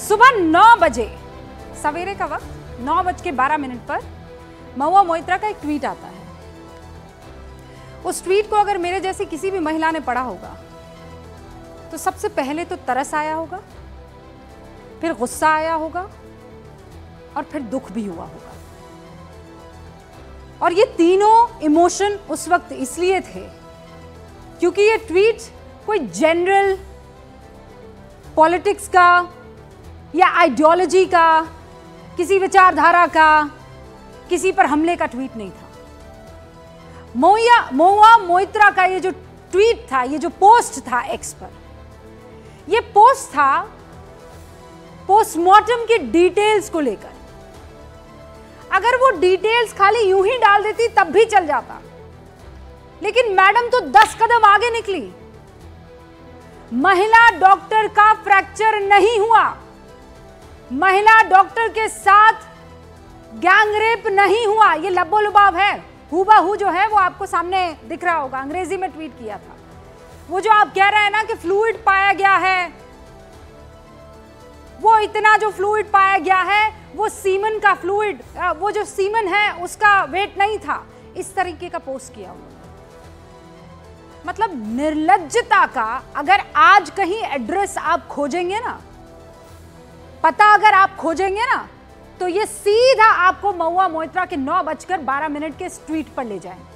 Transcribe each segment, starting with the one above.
सुबह 9 बजे सवेरे का वक्त 9:12 पर महुआ मोइत्रा का एक ट्वीट आता है। उस ट्वीट को अगर मेरे जैसी किसी भी महिला ने पढ़ा होगा तो सबसे पहले तो तरस आया होगा, फिर गुस्सा आया होगा और फिर दुख भी हुआ होगा। और ये तीनों इमोशन उस वक्त इसलिए थे क्योंकि ये ट्वीट कोई जनरल पॉलिटिक्स का या आइडियोलॉजी का, किसी विचारधारा का, किसी पर हमले का ट्वीट नहीं था। महुआ मोइत्रा का ये जो ट्वीट था, ये जो पोस्ट था एक्स पर, ये पोस्ट था पोस्टमार्टम की डिटेल्स को लेकर। अगर वो डिटेल्स खाली यूं ही डाल देती तब भी चल जाता, लेकिन मैडम तो 10 कदम आगे निकली। महिला डॉक्टर का फ्रैक्चर नहीं हुआ, महिला डॉक्टर के साथ गैंगरेप नहीं हुआ। ये लब्बो लुबाव है, हूबहू जो है वो आपको सामने दिख रहा होगा। अंग्रेजी में ट्वीट किया था। वो जो आप कह रहे हैं ना कि फ्लूइड पाया गया है, वो इतना जो फ्लूइड पाया गया है वो सीमन का फ्लूइड, वो जो सीमन है उसका वेट नहीं था। इस तरीके का पोस्ट किया हुआ, मतलब निर्लज्जता का अगर आज कहीं एड्रेस आप खोजेंगे ना, पता अगर आप खोजेंगे ना, तो ये सीधा आपको महुआ मोइत्रा के 9:12 के इस ट्वीट पर ले जाएंगे।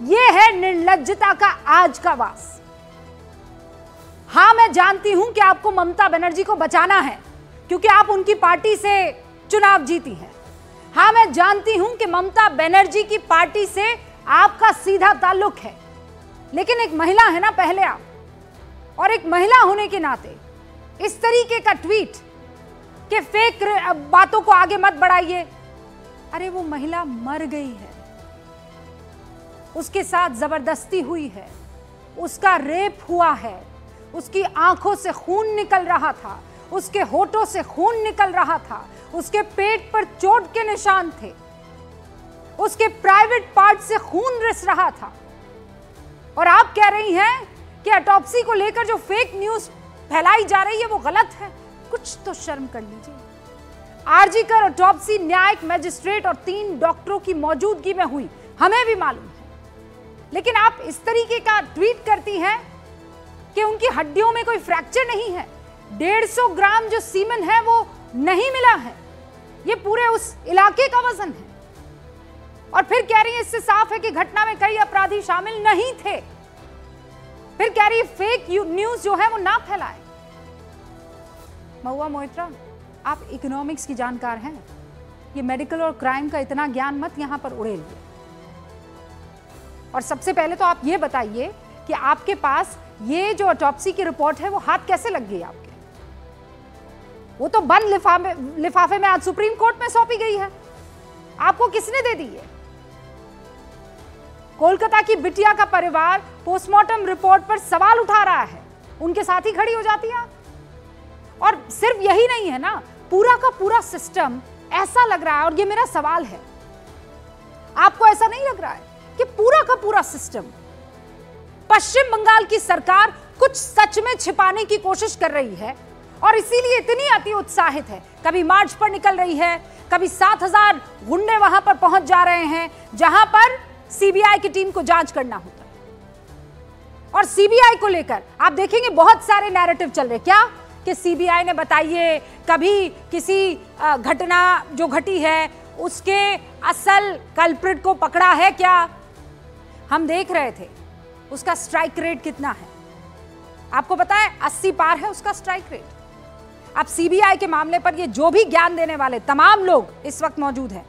ये है निर्लज्जता का आज का वास। हां, मैं जानती हूं कि आपको ममता बनर्जी को बचाना है क्योंकि आप उनकी पार्टी से चुनाव जीती हैं। हां, मैं जानती हूं कि ममता बनर्जी की पार्टी से आपका सीधा ताल्लुक है, लेकिन एक महिला है ना पहले आप, और एक महिला होने के नाते इस तरीके का ट्वीट कि फेक बातों को आगे मत बढ़ाइए। अरे वो महिला मर गई है, उसके साथ जबरदस्ती हुई है, उसका रेप हुआ है, उसकी आंखों से खून निकल रहा था, उसके होठों से खून निकल रहा था, उसके पेट पर चोट के निशान थे, उसके प्राइवेट पार्ट से खून रिस रहा था। और आप कह रही हैं कि ऑटोप्सी को लेकर जो फेक न्यूज फैलाई जा रही है वो गलत है। कुछ तो शर्म कर लीजिए। आरजी कर ऑटोप्सी न्यायिक मजिस्ट्रेट और 3 डॉक्टरों की मौजूदगी में हुई, हमें भी मालूम है, लेकिन आप इस तरीके का ट्वीट करती हैं कि उनकी हड्डियों में कोई फ्रैक्चर नहीं है, 150 ग्राम जो सीमन है वो नहीं मिला है, ये पूरे उस इलाके का वजन है। और फिर कह रही है इससे साफ है कि घटना में कई अपराधी शामिल नहीं थे। फिर कह रही है फेक न्यूज जो है वो ना फैलाए। महुआ मोइत्रा, आप इकोनॉमिक्स की जानकार हैं, ये मेडिकल और क्राइम का इतना ज्ञान मत यहां पर उड़ेलिए। और सबसे पहले तो आप ये बताइए कि आपके पास ये जो ऑटोप्सी की रिपोर्ट है वो हाथ कैसे लग गई आपके? वो तो बंद लिफाफे में आज सुप्रीम कोर्ट में सौंपी गई है, आपको किसने दे दी है? कोलकाता की बिटिया का परिवार पोस्टमार्टम रिपोर्ट पर सवाल उठा रहा है, उनके साथ ही खड़ी हो जाती है। और सिर्फ यही नहीं है ना, पूरा का पूरा सिस्टम ऐसा लग रहा है, और ये मेरा सवाल है, आपको ऐसा नहीं लग रहा है कि पूरा का पूरा सिस्टम, पश्चिम बंगाल की सरकार कुछ सच में छिपाने की कोशिश कर रही है और इसीलिए इतनी अति उत्साहित है? कभी मार्च पर निकल रही है, कभी 7000 गुंडे वहां पर पहुंच जा रहे हैं जहां पर सीबीआई की टीम को जांच करना होता है। और सीबीआई को लेकर आप देखेंगे बहुत सारे नैरेटिव चल रहे, क्या कि सीबीआई ने बताइए कभी किसी घटना जो घटी है उसके असल कल्प्रिट को पकड़ा है क्या? हम देख रहे थे उसका स्ट्राइक रेट कितना है, आपको पता है 80 पार है उसका स्ट्राइक रेट। अब सीबीआई के मामले पर ये जो भी ज्ञान देने वाले तमाम लोग इस वक्त मौजूद हैं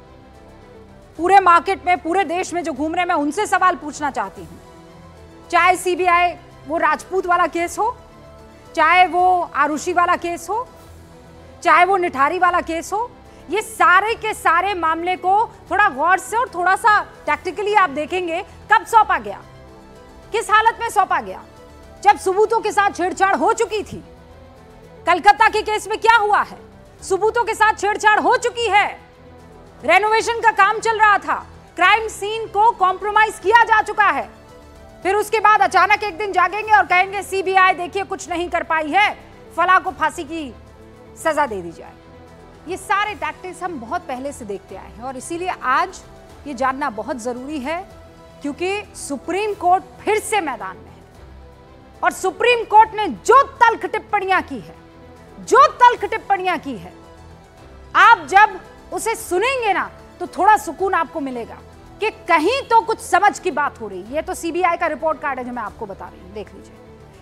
पूरे मार्केट में, पूरे देश में जो घूम रहे हैं, मैं उनसे सवाल पूछना चाहती हूं। चाहे सीबीआई वो राजपूत वाला केस हो, चाहे वो आरुषि वाला केस हो, चाहे वो निठारी वाला केस हो, ये सारे के सारे मामले को थोड़ा गौर से और थोड़ा सा टैक्टिकली आप देखेंगे कब सौंपा गया, किस हालत में सौंपा गया? जब सबूतों के साथ छेड़छाड़ हो चुकी थी। कलकत्ता के केस में क्या हुआ है? सबूतों के साथ छेड़छाड़ हो चुकी है, रेनोवेशन का काम चल रहा था, क्राइम सीन को कॉम्प्रोमाइज किया जा चुका है। फिर उसके बाद अचानक एक दिन जागेंगे और कहेंगे सीबीआई देखिए कुछ नहीं कर पाई है, फला को फांसी की सजा दे दी जाए। ये सारे टैक्टिक्स हम बहुत पहले से देखते आए हैं और इसीलिए आज ये जानना बहुत जरूरी है, क्योंकि सुप्रीम कोर्ट फिर से मैदान में है और सुप्रीम कोर्ट ने जो तल्ख टिप्पणियां की है, आप जब उसे सुनेंगे ना तो थोड़ा सुकून आपको मिलेगा कि कहीं तो कुछ समझ की बात हो रही है। ये तो सीबीआई का रिपोर्ट कार्ड है जो मैं आपको बता रही हूं, देख लीजिए।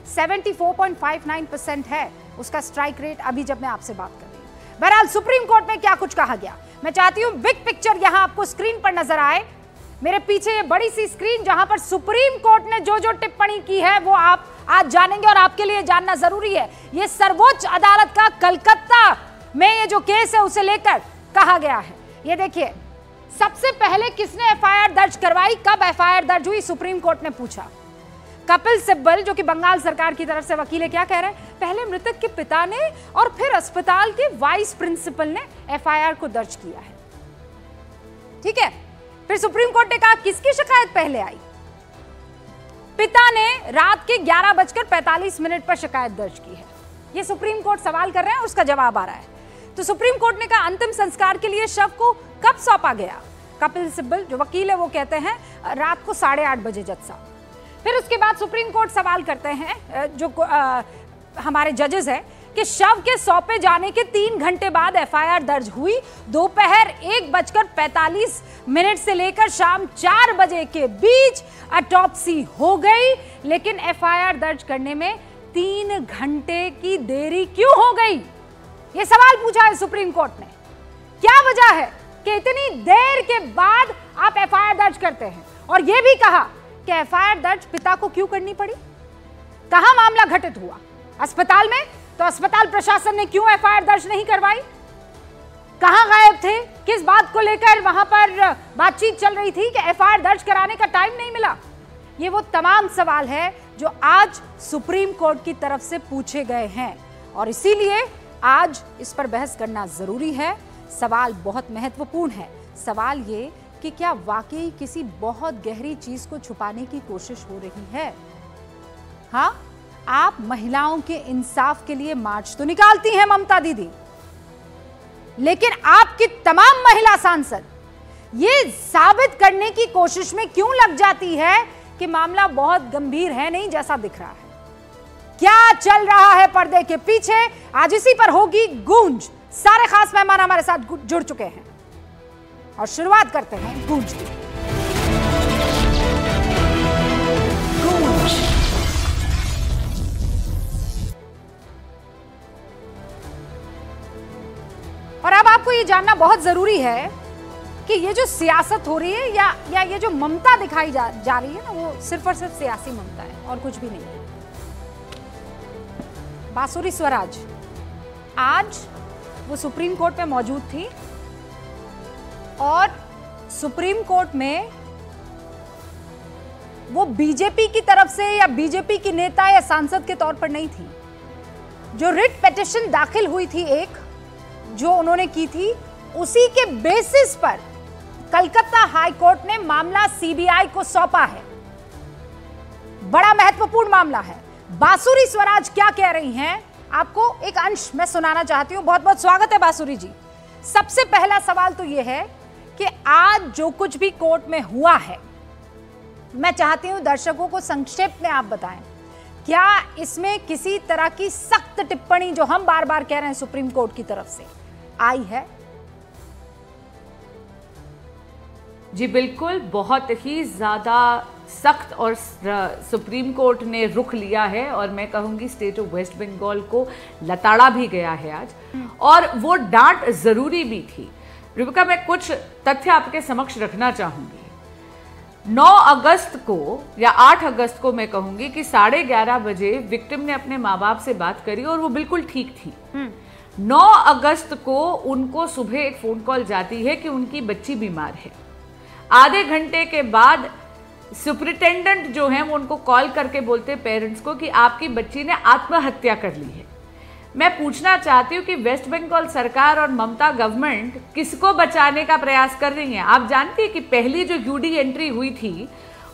74.59% है उसका स्ट्राइक रेट अभी जब मैं आपसे बात कर रही हूं। बहरहाल सुप्रीम कोर्ट में क्या कुछ कहा गया, मैं चाहती हूं बिग पिक्चर यहां आपको स्क्रीन पर नजर आए। मेरे पीछे ये बड़ी सी स्क्रीन जहां पर सुप्रीम कोर्ट ने जो जो टिप्पणी की है वो आप आज जानेंगे और आपके लिए जानना जरूरी है। ये सर्वोच्च अदालत का कलकत्ता में ये जो केस है उसे लेकर कहा गया है। ये देखिए, सबसे पहले किसने एफआईआर दर्ज करवाई, कब एफआईआर दर्ज हुई, सुप्रीम कोर्ट ने पूछा। कपिल सिब्बल जो कि बंगाल सरकार की तरफ से वकील है, क्या कह रहे हैं, पहले मृतक के पिता ने और फिर अस्पताल के वाइस प्रिंसिपल ने एफआईआर को दर्ज किया है। ठीक है, फिर सुप्रीम कोर्ट ने कहा किसकी शिकायत पहले आई, पिता ने रात के 11:45 पर शिकायत दर्ज की है। ये सुप्रीम कोर्ट सवाल कर रहे हैं, उसका जवाब आ रहा है। तो सुप्रीम कोर्ट ने कहा अंतिम संस्कार के लिए शव को कब सौंपा गया, कपिल सिब्बल जो वकील है वो कहते हैं रात को 8:30 बजे जज साहब। फिर उसके बाद सुप्रीम कोर्ट सवाल करते हैं जो हमारे जजेस हैं कि शव के सौंपे जाने के 3 घंटे बाद एफआईआर दर्ज हुई, दोपहर 1:45 से लेकर शाम 4 बजे के बीच ऑटोप्सी हो गई, लेकिन एफआईआर दर्ज करने में 3 घंटे की देरी क्यों हो गई, ये सवाल पूछा है सुप्रीम कोर्ट ने। क्या वजह है कि इतनी देर के बाद आप एफआईआर दर्ज करते हैं, और यह भी कहा कि एफआईआर दर्ज पिता को क्यों करनी पड़ी, कहां मामला घटित हुआ, अस्पताल में, तो अस्पताल प्रशासन ने क्यों एफआईआर दर्ज नहीं करवाई, कहां गायब थे, किस बात को लेकर वहां पर बातचीत चल रही थी कि एफआईआर दर्ज कराने का टाइम नहीं मिला। ये वो तमाम सवाल है जो आज सुप्रीम कोर्ट की तरफ से पूछे गए हैं और इसीलिए आज इस पर बहस करना जरूरी है। सवाल बहुत महत्वपूर्ण है। सवाल ये कि क्या वाकई किसी बहुत गहरी चीज को छुपाने की कोशिश हो रही है। हाँ, आप महिलाओं के इंसाफ के लिए मार्च तो निकालती हैं ममता दीदी, लेकिन आपकी तमाम महिला सांसद ये साबित करने की कोशिश में क्यों लग जाती है कि मामला बहुत गंभीर है नहीं जैसा दिख रहा है। क्या चल रहा है पर्दे के पीछे, आज इसी पर होगी गूंज। सारे खास मेहमान हमारे साथ जुड़ चुके हैं और शुरुआत करते हैं गूंज की। गूंज। और अब आपको ये जानना बहुत जरूरी है कि ये जो सियासत हो रही है या ये जो ममता दिखाई जा रही है ना, वो सिर्फ और सिर्फ सियासी ममता है और कुछ भी नहीं है। बांसुरी स्वराज आज वो सुप्रीम कोर्ट में मौजूद थी और सुप्रीम कोर्ट में वो बीजेपी की तरफ से या बीजेपी की नेता या सांसद के तौर पर नहीं थी। जो रिट पिटीशन दाखिल हुई थी एक जो उन्होंने की थी, उसी के बेसिस पर कलकत्ता हाई कोर्ट ने मामला सीबीआई को सौंपा है। बड़ा महत्वपूर्ण मामला है। बांसुरी स्वराज क्या कह रही हैं, आपको एक अंश मैं सुनाना चाहती हूं। बहुत बहुत स्वागत है बांसुरी जी। सबसे पहला सवाल तो यह है कि आज जो कुछ भी कोर्ट में हुआ है, मैं चाहती हूं दर्शकों को संक्षेप में आप बताएं, क्या इसमें किसी तरह की सख्त टिप्पणी जो हम बार बार कह रहे हैं सुप्रीम कोर्ट की तरफ से आई है? जी बिल्कुल, बहुत ही ज़्यादा सख्त और सुप्रीम कोर्ट ने रुख लिया है और मैं कहूँगी स्टेट ऑफ वेस्ट बंगाल को लताड़ा भी गया है आज, और वो डांट ज़रूरी भी थी। रिबिका, मैं कुछ तथ्य आपके समक्ष रखना चाहूँगी। 9 अगस्त को या 8 अगस्त को मैं कहूँगी कि 11:30 बजे विक्टिम ने अपने माँ बाप से बात करी और वो बिल्कुल ठीक थी। 9 अगस्त को उनको सुबह एक फ़ोन कॉल जाती है कि उनकी बच्ची बीमार है। आधे घंटे के बाद सुपरिटेंडेंट जो हैं वो उनको कॉल करके बोलते पेरेंट्स को कि आपकी बच्ची ने आत्महत्या कर ली है। मैं पूछना चाहती हूँ कि वेस्ट बंगाल सरकार और ममता गवर्नमेंट किसको बचाने का प्रयास कर रही है? आप जानती हैं कि पहली जो यूडी एंट्री हुई थी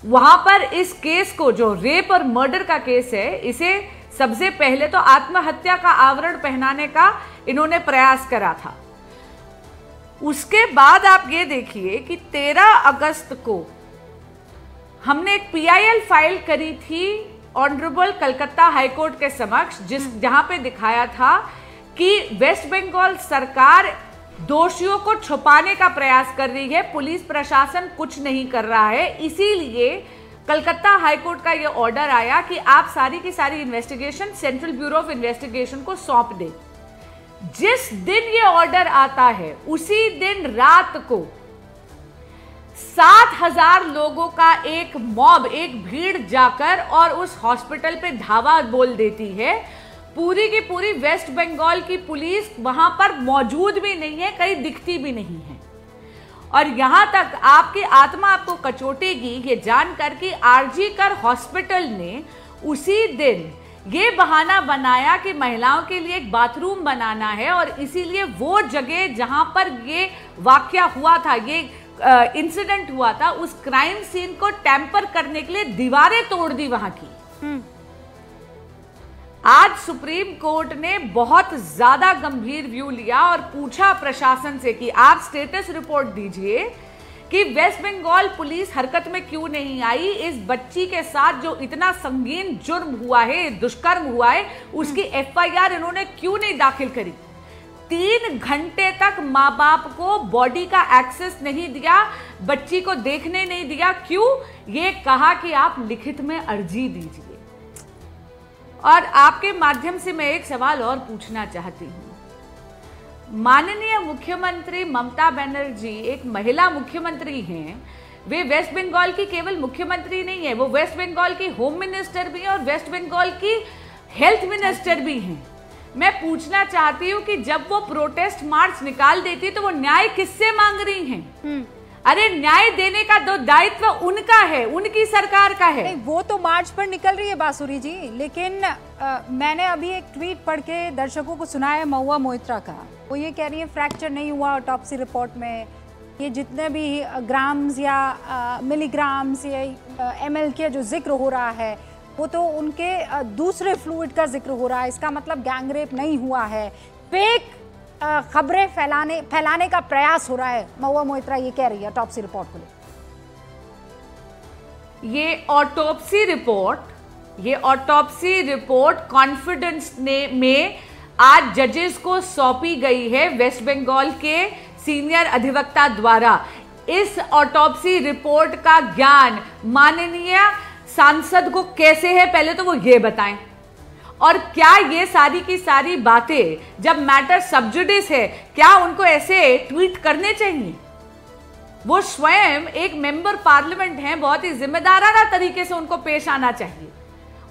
वहां पर इस केस को, जो रेप और मर्डर का केस है, इसे सबसे पहले तो आत्महत्या का आवरण पहनाने का इन्होंने प्रयास करा था। उसके बाद आप ये देखिए कि 13 अगस्त को हमने एक PIL फाइल करी थी ऑनरेबल कलकत्ता हाईकोर्ट के समक्ष, जहां पे दिखाया था कि वेस्ट बंगाल सरकार दोषियों को छुपाने का प्रयास कर रही है, पुलिस प्रशासन कुछ नहीं कर रहा है। इसीलिए कलकत्ता हाईकोर्ट का यह ऑर्डर आया कि आप सारी की सारी investigation central bureau of investigation को सौंप दें। जिस दिन ये ऑर्डर आता है उसी दिन रात को 7,000 लोगों का एक मॉब, एक भीड़ जाकर और उस हॉस्पिटल पे धावा बोल देती है। पूरी की पूरी वेस्ट बंगाल की पुलिस वहां पर मौजूद भी नहीं है, कहीं दिखती भी नहीं है। और यहां तक आपकी आत्मा आपको कचोटेगी ये जानकर कि आरजी कर हॉस्पिटल ने उसी दिन ये बहाना बनाया कि महिलाओं के लिए एक बाथरूम बनाना है और इसीलिए वो जगह जहां पर ये वाकया हुआ था, ये इंसिडेंट हुआ था, उस क्राइम सीन को टेम्पर करने के लिए दीवारें तोड़ दी वहां की। आज सुप्रीम कोर्ट ने बहुत ज्यादा गंभीर व्यू लिया और पूछा प्रशासन से कि आप स्टेटस रिपोर्ट दीजिए कि वेस्ट बंगाल पुलिस हरकत में क्यों नहीं आई। इस बच्ची के साथ जो इतना संगीन जुर्म हुआ है, दुष्कर्म हुआ है, उसकी FIR इन्होंने क्यों नहीं दाखिल करी। 3 घंटे तक माँ बाप को बॉडी का एक्सेस नहीं दिया, बच्ची को देखने नहीं दिया। क्यों? ये कहा कि आप लिखित में अर्जी दीजिए। और आपके माध्यम से मैं एक सवाल और पूछना चाहती हूँ। माननीय मुख्यमंत्री ममता बनर्जी एक महिला मुख्यमंत्री हैं। वे वेस्ट बंगाल की केवल मुख्यमंत्री नहीं है, वो वेस्ट बंगाल की होम मिनिस्टर भी हैं और वेस्ट बंगाल की हेल्थ मिनिस्टर भी हैं। मैं पूछना चाहती हूँ कि जब वो प्रोटेस्ट मार्च निकाल देती तो वो न्याय किससे मांग रही हैं? अरे न्याय देने का तो दायित्व उनका है, उनकी सरकार का है। नहीं, वो तो मार्च पर निकल रही है बांसुरी जी, लेकिन मैंने अभी एक ट्वीट पढ़ के दर्शकों को सुनाया महुआ मोइत्रा का। वो ये कह रही है फ्रैक्चर नहीं हुआ ऑटोप्सी रिपोर्ट में, ये जितने भी ग्राम्स या मिलीग्राम्स या ml के जो जिक्र हो रहा है वो तो उनके दूसरे फ्लूइड का जिक्र हो रहा है। इसका मतलब गैंगरेप नहीं हुआ है, फेक खबरें फैलाने का प्रयास हो रहा है। महुआ मोइत्रा ये कह रही है ऑटोप्सी रिपोर्ट को लेकर। ये ऑटोप्सी रिपोर्ट कॉन्फिडेंस में आज जजेस को सौंपी गई है वेस्ट बंगाल के सीनियर अधिवक्ता द्वारा। इस ऑटोप्सी रिपोर्ट का ज्ञान माननीय सांसद को कैसे है, पहले तो वो ये बताएं। और क्या ये सारी की सारी बातें जब मैटर सब जुडिस है, क्या उनको ऐसे ट्वीट करने चाहिए? वो स्वयं एक मेंबर पार्लियामेंट हैं, बहुत ही जिम्मेदाराना तरीके से उनको पेश आना चाहिए।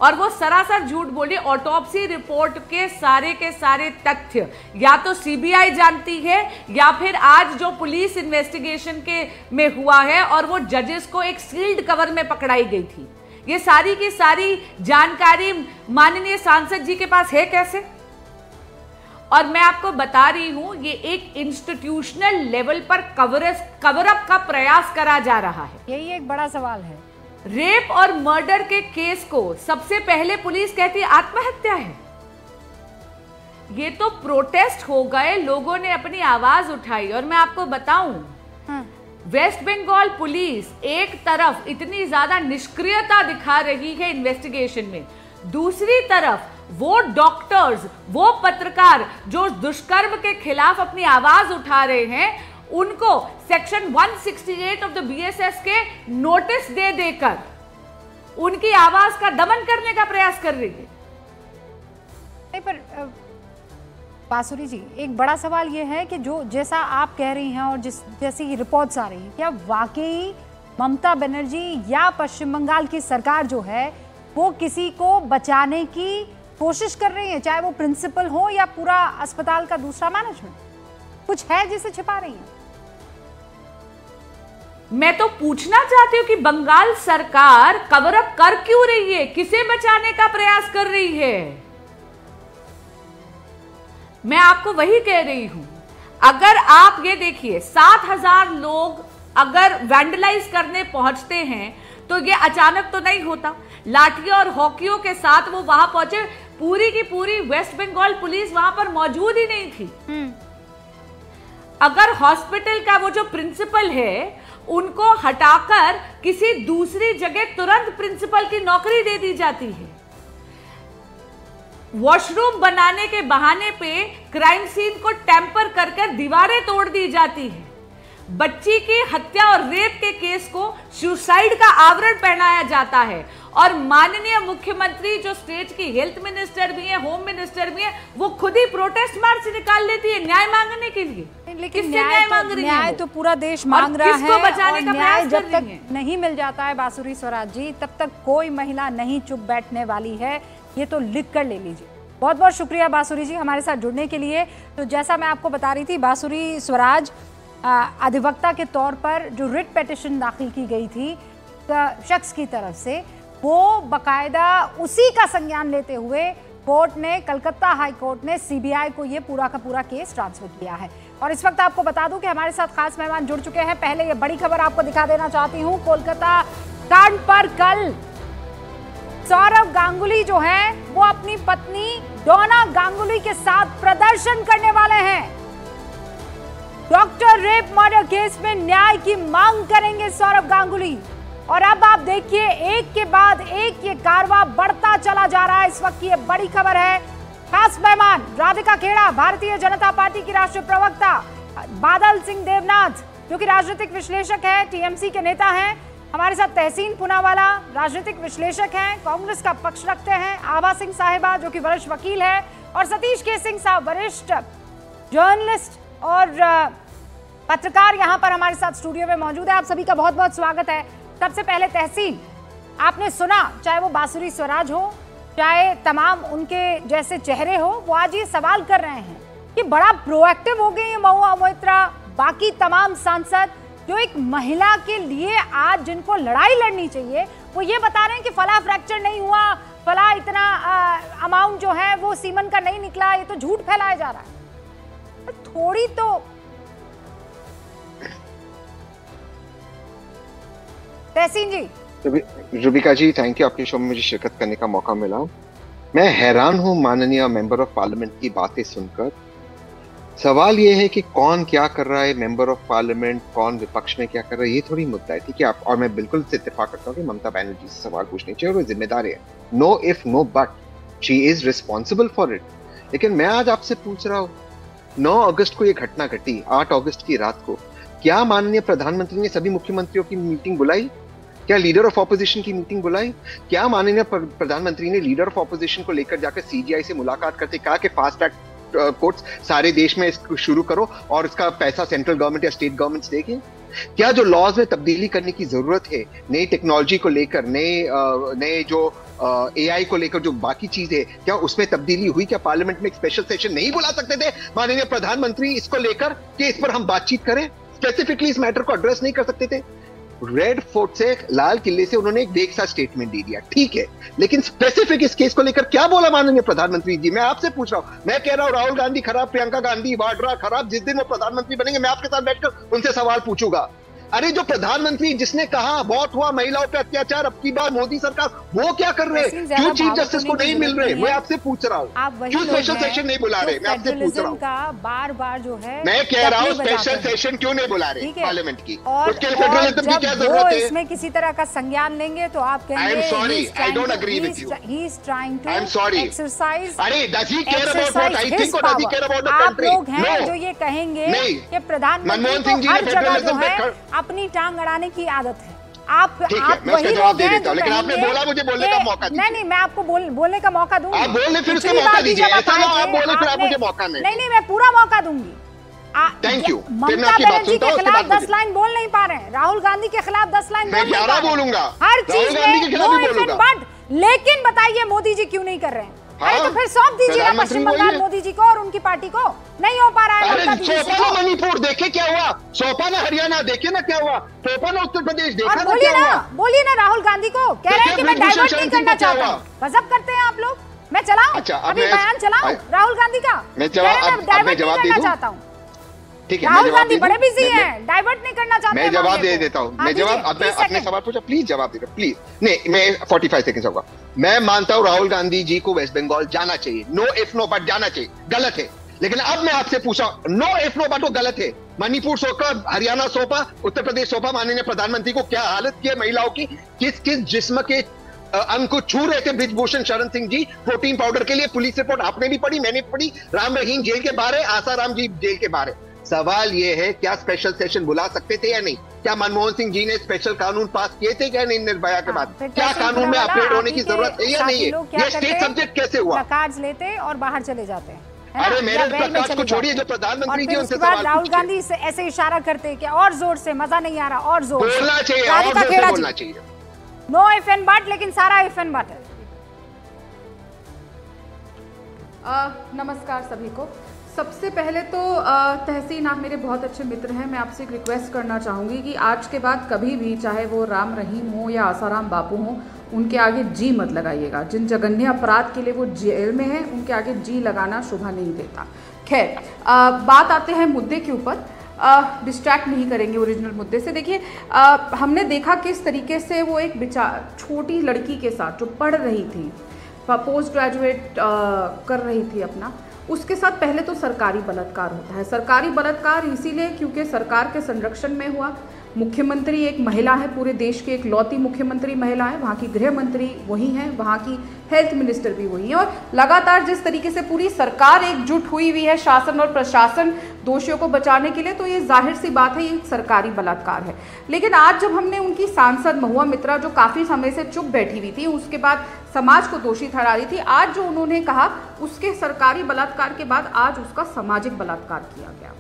और वो सरासर झूठ बोली। ऑटोप्सी रिपोर्ट के सारे तथ्य या तो CBI जानती है या फिर आज जो पुलिस इन्वेस्टिगेशन के में हुआ है और वो जजेस को एक सील्ड कवर में पकड़ाई गई थी। ये सारी की सारी जानकारी माननीय सांसद जी के पास है कैसे? और मैं आपको बता रही हूं ये एक इंस्टीट्यूशनल लेवल पर कवर अप का प्रयास करा जा रहा है। यही एक बड़ा सवाल है। रेप और मर्डर के केस को सबसे पहले पुलिस कहती आत्महत्या है। ये तो प्रोटेस्ट हो गए, लोगों ने अपनी आवाज उठाई। और मैं आपको बताऊं, वेस्ट बंगाल पुलिस एक तरफ इतनी ज्यादा निष्क्रियता दिखा रही है इन्वेस्टिगेशन में, दूसरी तरफ वो डॉक्टर्स, वो पत्रकार जो दुष्कर्म के खिलाफ अपनी आवाज उठा रहे हैं, उनको सेक्शन 168 ऑफ द BSS के नोटिस दे देकर उनकी आवाज का दमन करने का प्रयास कर रही है। नहीं, पर बांसुरी जी एक बड़ा सवाल यह है कि जो जैसा आप कह रही हैं और जैसी रिपोर्ट्स आ रही हैं, क्या वाकई ममता बनर्जी या पश्चिम बंगाल की सरकार जो है वो किसी को बचाने की कोशिश कर रही है, चाहे वो प्रिंसिपल हो या पूरा अस्पताल का दूसरा मैनेजमेंट? कुछ है जिसे छिपा रही है? मैं तो पूछना चाहती हूं कि बंगाल सरकार कवर अप कर क्यों रही है, किसे बचाने का प्रयास कर रही है? मैं आपको वही कह रही हूं, अगर आप ये देखिए 7,000 लोग अगर वैंडलाइज करने पहुंचते हैं तो ये अचानक तो नहीं होता। लाठियों और हॉकियों के साथ वो वहां पहुंचे, पूरी की पूरी वेस्ट बंगाल पुलिस वहां पर मौजूद ही नहीं थी। अगर हॉस्पिटल का वो जो प्रिंसिपल है उनको हटाकर किसी दूसरी जगह तुरंत प्रिंसिपल की नौकरी दे दी जाती है। वॉशरूम बनाने के बहाने पे क्राइम सीन को टेम्पर कर दीवारें तोड़ दी जाती है। बच्ची की हत्या और रेप के केस को सुसाइड का आवरण पहनाया जाता है और माननीय मुख्यमंत्री जो स्टेट की हेल्थ मिनिस्टर भी है, होम मिनिस्टर भी है, वो खुद ही प्रोटेस्ट मार्च निकाल लेती है न्याय मांगने के लिए। लेकिन न्याय तो पूरा देश मांग रहा है, बचाने का न्याय जब तक नहीं मिल जाता है बांसुरी स्वराज जी, तब तक कोई महिला नहीं चुप बैठने वाली है। ये तो लिख कर ले लीजिए। बहुत बहुत शुक्रिया बांसुरी जी हमारे साथ जुड़ने के लिए। तो जैसा मैं आपको बता रही थी, बांसुरी स्वराज अधिवक्ता के तौर पर जो रिट पिटीशन दाखिल की गई थी शख्स की तरफ से, वो बकायदा उसी का संज्ञान लेते हुए कोर्ट ने, कलकत्ता हाई कोर्ट ने सीबीआई को ये पूरा का पूरा केस ट्रांसफर किया है। और इस वक्त आपको बता दूं कि हमारे साथ खास मेहमान जुड़ चुके हैं। पहले ये बड़ी खबर आपको दिखा देना चाहती हूँ। कोलकाता कांड पर कल सौरव गांगुली जो है वो अपनी पत्नी डोना गांगुली के साथ प्रदर्शन करने वाले हैं। डॉक्टर रेप मर्डर केस में न्याय की मांग करेंगे सौरव गांगुली। और अब आप देखिए, एक के बाद एक ये कारवां बढ़ता चला जा रहा है। इस वक्त की ये बड़ी खबर है। खास मेहमान राधिका खेड़ा, भारतीय जनता पार्टी की राष्ट्रीय प्रवक्ता, बादल सिंह देवनाथ जो कि राजनीतिक विश्लेषक है, टीएमसी के नेता हैं, हमारे साथ तहसीन पूनावाला राजनीतिक विश्लेषक हैं, कांग्रेस का पक्ष रखते हैं, आभा सिंह साहिबा जो कि वरिष्ठ वकील है, और सतीश के सिंह साहब वरिष्ठ जर्नलिस्ट और पत्रकार यहां पर हमारे साथ स्टूडियो में मौजूद है। आप सभी का बहुत बहुत स्वागत है। सबसे पहले तहसीन, आपने सुना, चाहे वो बांसुरी स्वराज हो, चाहे तमाम उनके जैसे चेहरे हो, वो आज ये सवाल कर रहे हैं कि बड़ा प्रोएक्टिव हो गए महुआ मोइत्रा, बाकी तमाम सांसद जो एक महिला के लिए आज जिनको लड़ाई लड़नी चाहिए, वो ये बता रहे हैं कि फला फ्रैक्चर नहीं हुआ, फला इतना अमाउंट जो है वो सीमन का नहीं निकला, ये तो झूठ फैलाया जा रहा है। थोड़ी तो तहसीन जी। रुबिका जी, थैंक यू, आपके शो में मुझे शिरकत करने का मौका मिला। मैं हैरान हूं माननीय मेंबर ऑफ पार्लियामेंट की बातें सुनकर। सवाल ये है कि कौन क्या कर रहा है, मेंबर ऑफ पार्लियामेंट कौन विपक्ष में क्या कर रहा है, ये थोड़ी मुद्दा है, ठीक है। आप और मैं बिल्कुल से इत्तेफाक करता हूँ कि ममता बनर्जी से सवाल पूछने चाहिए और वो जिम्मेदार है। No if no but, she is responsible for it. लेकिन मैं आज आपसे पूछ रहा हूँ, 9 अगस्त को ये घटना घटी, 8 अगस्त की रात को क्या माननीय प्रधानमंत्री ने सभी मुख्यमंत्रियों की मीटिंग बुलाई? क्या लीडर ऑफ ऑपोजिशन की मीटिंग बुलाई? क्या माननीय प्रधानमंत्री ने लीडर ऑफ ऑपोजिशन को लेकर जाकर सीजीआई से मुलाकात करते कहा कि फास्ट ट्रैक कोर्ट्स सारे देश में इसको शुरू करो और इसका पैसा सेंट्रल गवर्नमेंट या स्टेट गवर्नमेंट्स देंगे? क्या जो लॉज में तब्दीली करने की जरूरत है, नई टेक्नोलॉजी को लेकर, नए जो एआई को लेकर जो बाकी चीज है, क्या उसमें तब्दीली हुई? क्या पार्लियामेंट में एक स्पेशल सेशन नहीं बुला सकते थे माननीय प्रधानमंत्री इसको लेकर कि इस पर हम बातचीत करें? स्पेसिफिकली इस मैटर को एड्रेस नहीं कर सकते थे? रेड फोर्ट से, लाल किले से उन्होंने एक एक सा स्टेटमेंट दे दिया, ठीक है, लेकिन स्पेसिफिक इस केस को लेकर क्या बोला माननीय प्रधानमंत्री जी? मैं आपसे पूछ रहा हूं। मैं कह रहा हूं राहुल गांधी खराब, प्रियंका गांधी वाड्रा खराब, जिस दिन वो प्रधानमंत्री बनेंगे मैं आपके साथ बैठकर उनसे सवाल पूछूंगा। अरे जो प्रधानमंत्री जिसने कहा बहुत हुआ महिलाओं पे अत्याचार, अब की बार मोदी सरकार, वो क्या कर रहे हैं? क्यों चीफ जस्टिस को नहीं मिल रहे? मैं आपसे पूछ रहा हूँ, क्यों स्पेशल सेशन नहीं बुला रहे? मैं आपसे पूछ रहा हूँ, बार बार जो है मैं कह रहा हूँ स्पेशल सेशन क्यों नहीं बुला रहे पार्लियामेंट की? उसके लिए फेडरलिज्म की क्या जरूरत है? इसमें किसी तरह का संज्ञान लेंगे तो आप कहेंगे I am sorry, I don't agree with you, he is trying to I am sorry exercise. अरे does he care about what I think और does he care about the आप कंट्री? लोग हैं जो ये कहेंगे कि प्रधानमंत्री को हर जगह जो है अपनी टांग अड़ाने की आदत है। आप वही लोग हैं जो लेकिन आपने बोला मुझे बोलने का मौका दीजिए। नहीं, मैं आपको बोलने का मौका दूंगी। आप बोलने फिर उसका मौका दीजिए, ऐसा ना आप बोले फिर आप मुझे मौका नहीं, मैं पूरा मौका दूंगी। Thank you. ममता बनर्जी के खिलाफ 10 लाइन बोल नहीं पा रहे हैं, राहुल गांधी के खिलाफ 10 लाइन बोल नहीं पा रहे हैं, बोलूंगा हर चीज में बट, लेकिन बताइए मोदी जी क्यों नहीं कर रहे हैं? अरे तो फिर सौंप दीजिए ना पश्चिम बंगाल मोदी जी को और उनकी पार्टी को। नहीं हो पा रहा है। सौंपा ना मणिपुर, देखे क्या हुआ? सौंपा ना हरियाणा, देखे ना क्या हुआ? सौंपा ना उत्तर प्रदेश, देखा ना क्या हुआ? बोलिए ना राहुल गांधी को, कह रहे हैं कि मैं डाइवर्ट नहीं करना चाहता हूँ। गजब करते हैं आप लोग। मैं चलाऊं अभी बयान चलाऊं राहुल गांधी का? मैं डाइवर्ट नहीं करना चाहता हूँ। ठीक है, राहुल गांधी बड़े बिजी हैं, डाइवर्ट नहीं करना चाहते। मैं जवाब दे देता हूँ। मैं जवाब, अपने सवाल पूछा, प्लीज जवाब दे दो प्लीज। नहीं, मैं 45 सेकंड होगा। मैं मानता हूं राहुल गांधी जी को वेस्ट बंगाल जाना चाहिए, नो इफ नो बट जाना चाहिए, गलत है। लेकिन अब मैं आपसे पूछा, नो इफ नो बट वो गलत है। मणिपुर सौंपा, हरियाणा सौंपा, उत्तर प्रदेश सौंपा, माननीय प्रधानमंत्री को क्या हालत की है महिलाओं की, किस किस जिस्म के अंग को छू रहे थे ब्रिजभूषण शरण सिंह जी प्रोटीन पाउडर के लिए। पुलिस रिपोर्ट आपने भी पढ़ी, मैंने भी पढ़ी, राम रहीम जेल के बाहर है, आसाराम जी जेल के बाहर है। सवाल यह है क्या स्पेशल सेशन बुला सकते थे या नहीं? क्या मनमोहन सिंह जी ने स्पेशल कानून पास किए थे क्या नहीं निर्भया के बाद? क्या कानून में अपडेट होने की जरूरत है या नहीं है? ये स्टेट सब्जेक्ट कैसे हुआ? कार्ड्स लेते और बाहर चले जाते हैं। अरे मेरे प्रकाश को छोड़िए, जो प्रधानमंत्री जी उनसे सवाल राहुल गांधी से ऐसे इशारा करते कि और जोर से, मजा नहीं आ रहा, और जोर बोलना चाहिए, और जोर से बोलना चाहिए। नो इफ एंड बट, लेकिन सारा इफ एंड बट है। नमस्कार सभी को। सबसे पहले तो तहसीन, आप मेरे बहुत अच्छे मित्र हैं, मैं आपसे एक रिक्वेस्ट करना चाहूँगी कि आज के बाद कभी भी, चाहे वो राम रहीम हो या आसाराम बापू हो, उनके आगे जी मत लगाइएगा। जिन जघन्य अपराध के लिए वो जेल में हैं, उनके आगे जी लगाना शोभा नहीं देता। खैर, बात आते हैं मुद्दे के ऊपर। डिस्ट्रैक्ट नहीं करेंगे ओरिजिनल मुद्दे से। देखिए, हमने देखा किस तरीके से वो एक छोटी लड़की के साथ जो पढ़ रही थी, पोस्ट ग्रेजुएट कर रही थी अपना, उसके साथ पहले तो सरकारी बलात्कार होता है। सरकारी बलात्कार इसीलिए क्योंकि सरकार के संरक्षण में हुआ। मुख्यमंत्री एक महिला है, पूरे देश की एक लौती मुख्यमंत्री महिला है, वहाँ की गृह मंत्री वही हैं, वहाँ की हेल्थ मिनिस्टर भी वही है, और लगातार जिस तरीके से पूरी सरकार एकजुट हुई हुई है, शासन और प्रशासन, दोषियों को बचाने के लिए, तो ये जाहिर सी बात है, ये सरकारी बलात्कार है। लेकिन आज जब हमने उनकी सांसद महुआ मित्रा, जो काफ़ी समय से चुप बैठी हुई थी, उसके बाद समाज को दोषी ठहरा रही थी, आज जो उन्होंने कहा, उसके सरकारी बलात्कार के बाद आज उसका सामाजिक बलात्कार किया गया।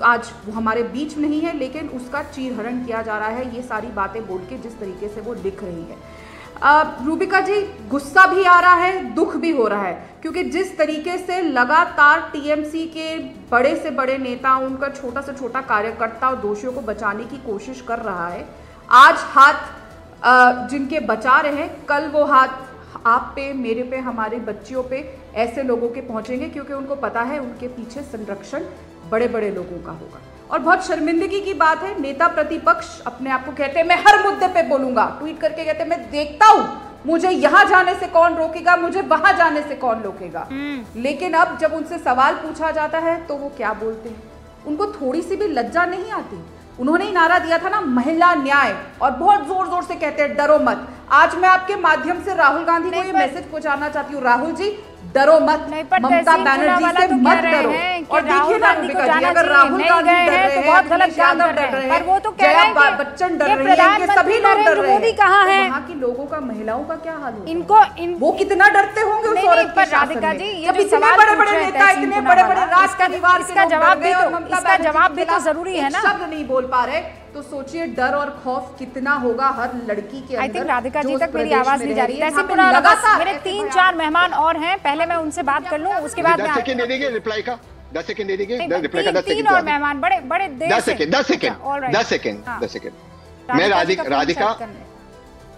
आज वो हमारे बीच नहीं है, लेकिन उसका चीरहरण किया जा रहा है, ये सारी बातें बोल के, जिस तरीके से वो लिख रही है। रूबिका जी, गुस्सा भी आ रहा है, दुख भी हो रहा है, क्योंकि जिस तरीके से लगातार टीएमसी के बड़े से बड़े नेता, उनका छोटा से छोटा कार्यकर्ता और दोषियों को बचाने की कोशिश कर रहा है, आज हाथ जिनके बचा रहे हैं, कल वो हाथ आप पे, मेरे पे, हमारे बच्चियों पे, ऐसे लोगों के पहुंचेंगे, क्योंकि उनको पता है उनके पीछे संरक्षण बड़े बड़े लोगों का होगा। और बहुत शर्मिंदगी की बात है, नेता प्रतिपक्ष अपने आप को कहते हैं मैं हर मुद्दे पे बोलूंगा, ट्वीट करके कहते हैं मैं देखता हूं मुझे यहां जाने से कौन रोकेगा, मुझे वहां जाने से कौन रोकेगा। लेकिन अब जब उनसे सवाल पूछा जाता है तो वो क्या बोलते हैं? उनको थोड़ी सी भी लज्जा नहीं आती? उन्होंने ही नारा दिया था ना, महिला न्याय, और बहुत जोर जोर से कहते हैं डरो मत। आज मैं आपके माध्यम से राहुल गांधी को ये मैसेज पहुंचाना चाहती हूँ, राहुल जी डरो मत, ममता बनर्जी से मत डरो। और देखिए ना रूबिका जी, अगर राहुल गांधी डर रहे हैं, बहुत गलत यादव डर रहे हैं, वो तो कह रहे हैं कि बच्चन डर रहे हैं, ये सभी लोग डर रहे हैं, कहाँ है? वहाँ की लोगों का, महिलाओं का क्या हाल होगा? इनको वो कितना डरते होंगे उस औरत के शासन में। जब इतने बड़े बड़े नेता, इतने बड़े बड़े राज परिवार के लोग डर गए और ममता बनर्जी तो जरूरी है ना, शब्द नहीं बोल पा रहे, तो सोचिए डर और खौफ कितना होगा हर लड़की के अंदर। आई थिंक राधिका जी तक मेरी आवाज नहीं जा रही है। मेरे 3-4 मेहमान और हैं, पहले मैं उनसे बात कर लूं, उसके बाद 10 सेकंड दे देंगे रिप्लाई का, 10 सेकंड दे देंगे रिप्लाई का, 10 सेकंड। 3 और मेहमान बड़े बड़े देर 10 सेकंड 10 सेकंड 10 सेकंड 10 सेकंड। मैं राधिका,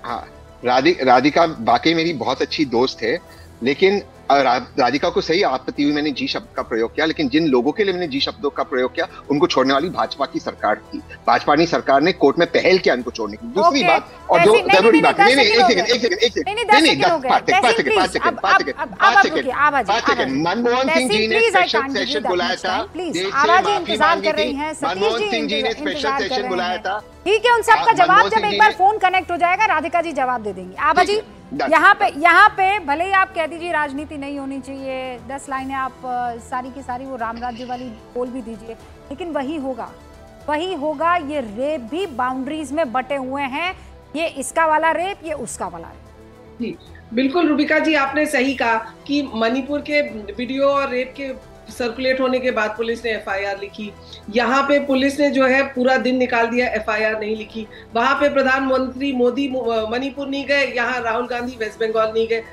हाँ राधिका वाकई मेरी बहुत अच्छी दोस्त है, लेकिन राधिका को सही आपत्ति हुई, मैंने जी शब्द का प्रयोग किया, लेकिन जिन लोगों के लिए मैंने जी शब्दों का प्रयोग किया उनको छोड़ने वाली भाजपा की सरकार थी। भाजपा की सरकार ने कोर्ट में पहल किया उनको छोड़ने की। दूसरी बात, और जो जरूरी बात, नहीं एक सेकंड, मनमोहन सिंह जी ने स्पेशल सेशन बुलाया था, मनमोहन सिंह जी ने स्पेशल सेशन बुलाया था। ठीक है, उन सबका जवाब जब एक बार फोन कनेक्ट हो जाएगा, राधिका जी जवाब दे देंगी। आभा जी, यहाँ पे भले ही आप कह दीजिए राजनीति नहीं होनी चाहिए, 10 लाइनें आप सारी की सारी वो राम राज्य वाली बोल भी दीजिए, लेकिन वही होगा। ये रेप भी बाउंड्रीज में बटे हुए हैं, ये इसका वाला रेप, ये उसका वाला रेप। जी बिल्कुल रूबिका जी, आपने सही कहा कि मणिपुर के वीडियो और रेप के सर्कुलेट होने के बाद पुलिस ने एफआईआर लिखी। यहाँ पे पुलिस ने जो है पूरा दिन निकाल दिया, एफआईआर नहीं लिखी। वहां पे प्रधानमंत्री मोदी मणिपुर नहीं गए, यहाँ राहुल गांधी वेस्ट बंगाल नहीं गए।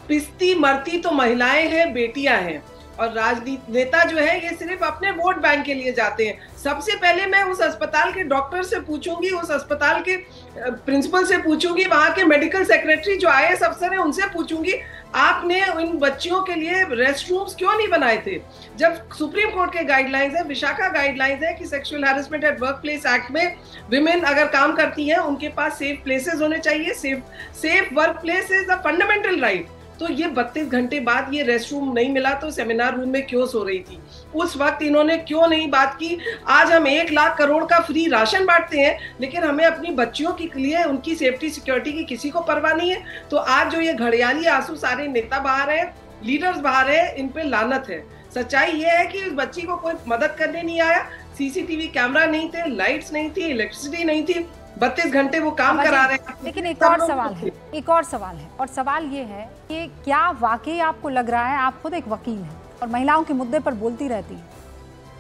पिसती मरती तो महिलाएं हैं, बेटियां हैं, और राजनीति नेता जो है ये सिर्फ अपने वोट बैंक के लिए जाते हैं। सबसे पहले मैं उस अस्पताल के डॉक्टर से पूछूंगी, उस अस्पताल के प्रिंसिपल से पूछूंगी, वहां के मेडिकल सेक्रेटरी जो आईएएस अफसर है उनसे पूछूंगी, आपने इन बच्चियों के लिए रेस्ट रूम्स क्यों नहीं बनाए थे? जब सुप्रीम कोर्ट के गाइडलाइंस है, विशाखा गाइडलाइंस है कि sexual harassment at work place act में विमेन अगर काम करती हैं उनके पास सेफ प्लेसेस होने चाहिए। Safe work place is a fundamental right. तो ये 32 घंटे बाद ये रेस्ट रूम नहीं मिला तो सेमिनार रूम में क्यों सो रही थी? उस वक्त इन्होंने क्यों नहीं बात की? आज हम 1 लाख करोड़ का फ्री राशन बांटते हैं, लेकिन हमें अपनी बच्चियों के लिए उनकी सेफ्टी सिक्योरिटी की किसी को परवाह नहीं है। तो आज जो ये घड़ियाली आंसू सारे नेता बहा रहे हैं, लीडर्स बहा रहे हैं, इन पे लानत है। सच्चाई ये है कि उस बच्ची को कोई मदद करने नहीं आया, सीसीटीवी कैमरा नहीं थे, लाइट्स नहीं थी, इलेक्ट्रिसिटी नहीं थी, 32 घंटे वो काम करा रहे हैं। लेकिन एक और सवाल है, और सवाल ये है कि क्या वाकई आपको लग रहा है, आप खुद एक वकील हैं और महिलाओं के मुद्दे पर बोलती रहती है,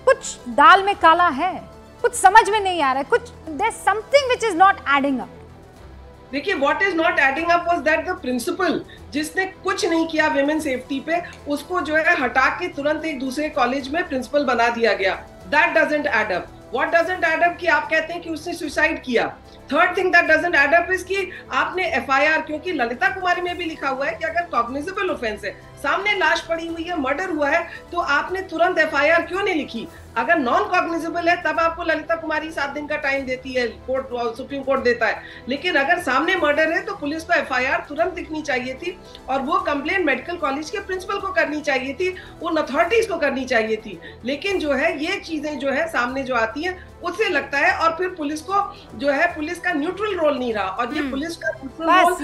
कुछ दाल में काला है, कुछ समझ में नहीं आ रहा है, कुछ there something which is not adding up? देखिए, what is not adding up was that the principal जिसने कुछ नहीं किया विमेन सेफ्टी पे, उसको जो है हटा के तुरंत एक दूसरे कॉलेज में प्रिंसिपल बना दिया गया। That doesn't add up. What doesn't add up कि आप कहते हैं कि उसने सुसाइड किया। Third thing that doesn't add up is कि आपने एफआईआर, क्योंकि ललिता कुमारी में भी लिखा हुआ है कि अगर कॉग्निजेबल ऑफेंस है, सामने लाश पड़ी हुई है, मर्डर हुआ है, तो आपने तुरंत एफआईआर क्यों नहीं लिखी? अगर नॉन कॉग्निजेबल है तब आपको ललिता कुमारी 7 दिन का टाइम देती है, कोर्ट, सुप्रीम कोर्ट देता है। लेकिन अगर सामने मर्डर है तो पुलिस को एफआईआर तुरंत लिखनी चाहिए थी और वो कंप्लेंट मेडिकल कॉलेज के प्रिंसिपल को करनी चाहिए थी, उन अथॉरिटीज को करनी चाहिए थी। लेकिन जो है ये चीजें जो है सामने जो आती है उससे लगता है, और फिर पुलिस को जो है, पुलिस का न्यूट्रल रोल नहीं रहा। और ये पुलिस का बस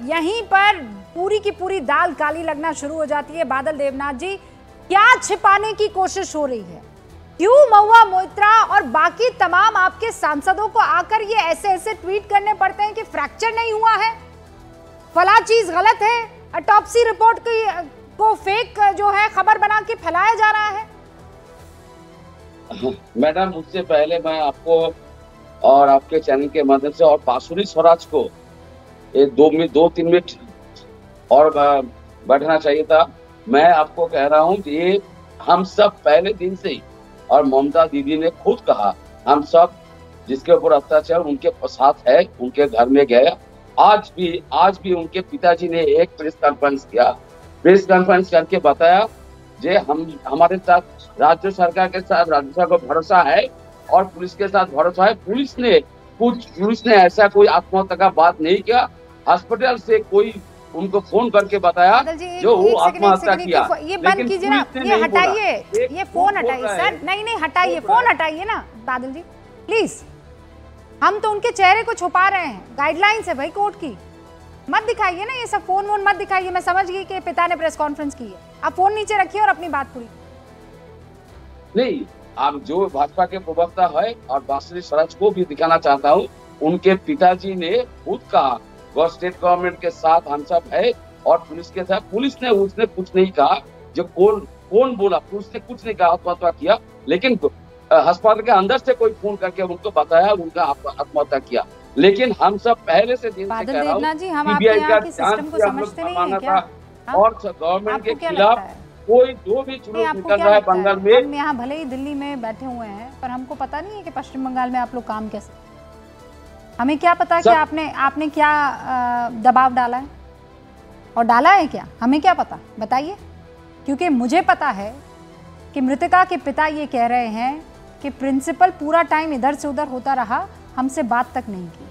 यहीं पर पूरी की पूरी दाल काली लगना शुरू हो जाती है। बादल देवनाथ जी, क्या छिपाने की कोशिश हो रही है? क्यों महुआ मोइत्रा और बाकी तमाम आपके सांसदों को आकर ये ऐसे ट्वीट करने पड़ते हैं कि फ्रैक्चर नहीं हुआ है, फला चीज गलत है, ऑटोप्सी रिपोर्ट को फेक जो है खबर बना के फैलाया जा रहा है? मैडम, उससे पहले मैं आपको और आपके चैनल के माध्यम से और बांसुरी स्वराज को 2-3 मिनट और बैठना चाहिए था। मैं आपको कह रहा हूँ कि ये हम सब पहले दिन से ही, और ममता दीदी ने खुद कहा, हम सब जिसके ऊपर अत्याचार उनके साथ है, उनके घर में गए। आज भी उनके पिताजी ने एक प्रेस कॉन्फ्रेंस किया, प्रेस कॉन्फ्रेंस करके बताया जे हमारे साथ राज्य सरकार के साथ राज्य सरकार को भरोसा है और पुलिस के साथ भरोसा है। पुलिस ने ऐसा कोई आत्महत्या का बात नहीं किया। अस्पताल से कोई उनको फोन करके बताया जो वो आत्महत्या किया। ये बंद कीजिए ना, ये हटाइए, ये फोन हटाइए सर। नहीं हटाइए, फोन हटाइए ना बादल जी प्लीज। हम तो उनके चेहरे को छुपा रहे हैं, गाइडलाइंस है भाई कोर्ट की, मत दिखाइए ना ये सब, फोन वोन मत दिखाइए। मैं समझ गई कि पिता ने प्रेस कॉन्फ्रेंस की है, आप फोन नीचे रखिए और अपनी बात पूरी। नहीं, आप जो भाजपा के प्रवक्ता है और बांसुरी स्वराज को भी दिखाना चाहता हूँ, उनके पिताजी ने खुद कहा स्टेट गवर्नमेंट के साथ हम सब है और पुलिस के साथ। पुलिस ने उसने कुछ नहीं कहा, जो कौन बोला, पुलिस ने कुछ नहीं कहा आत्महत्या किया, लेकिन अस्पताल के अंदर से कोई फोन करके उनको बताया उनका आत्महत्या किया। लेकिन हम सब पहले से दिन से कह रहा हूँ, सीबीआई का जांच की हम लोग मांगा था और गवर्नमेंट के खिलाफ कोई जो भी जुलूस निकल रहा है बंगाल में। हम यहाँ भले ही दिल्ली में बैठे हुए हैं, पर हमको पता नहीं है कि पश्चिम बंगाल में आप लोग काम कैसे, हमें क्या पता कि आपने क्या दबाव डाला है और डाला है क्या, हमें क्या पता, बताइए। क्योंकि मुझे पता है कि मृतका के पिता ये कह रहे हैं कि प्रिंसिपल पूरा टाइम इधर से उधर होता रहा, हमसे बात तक नहीं की।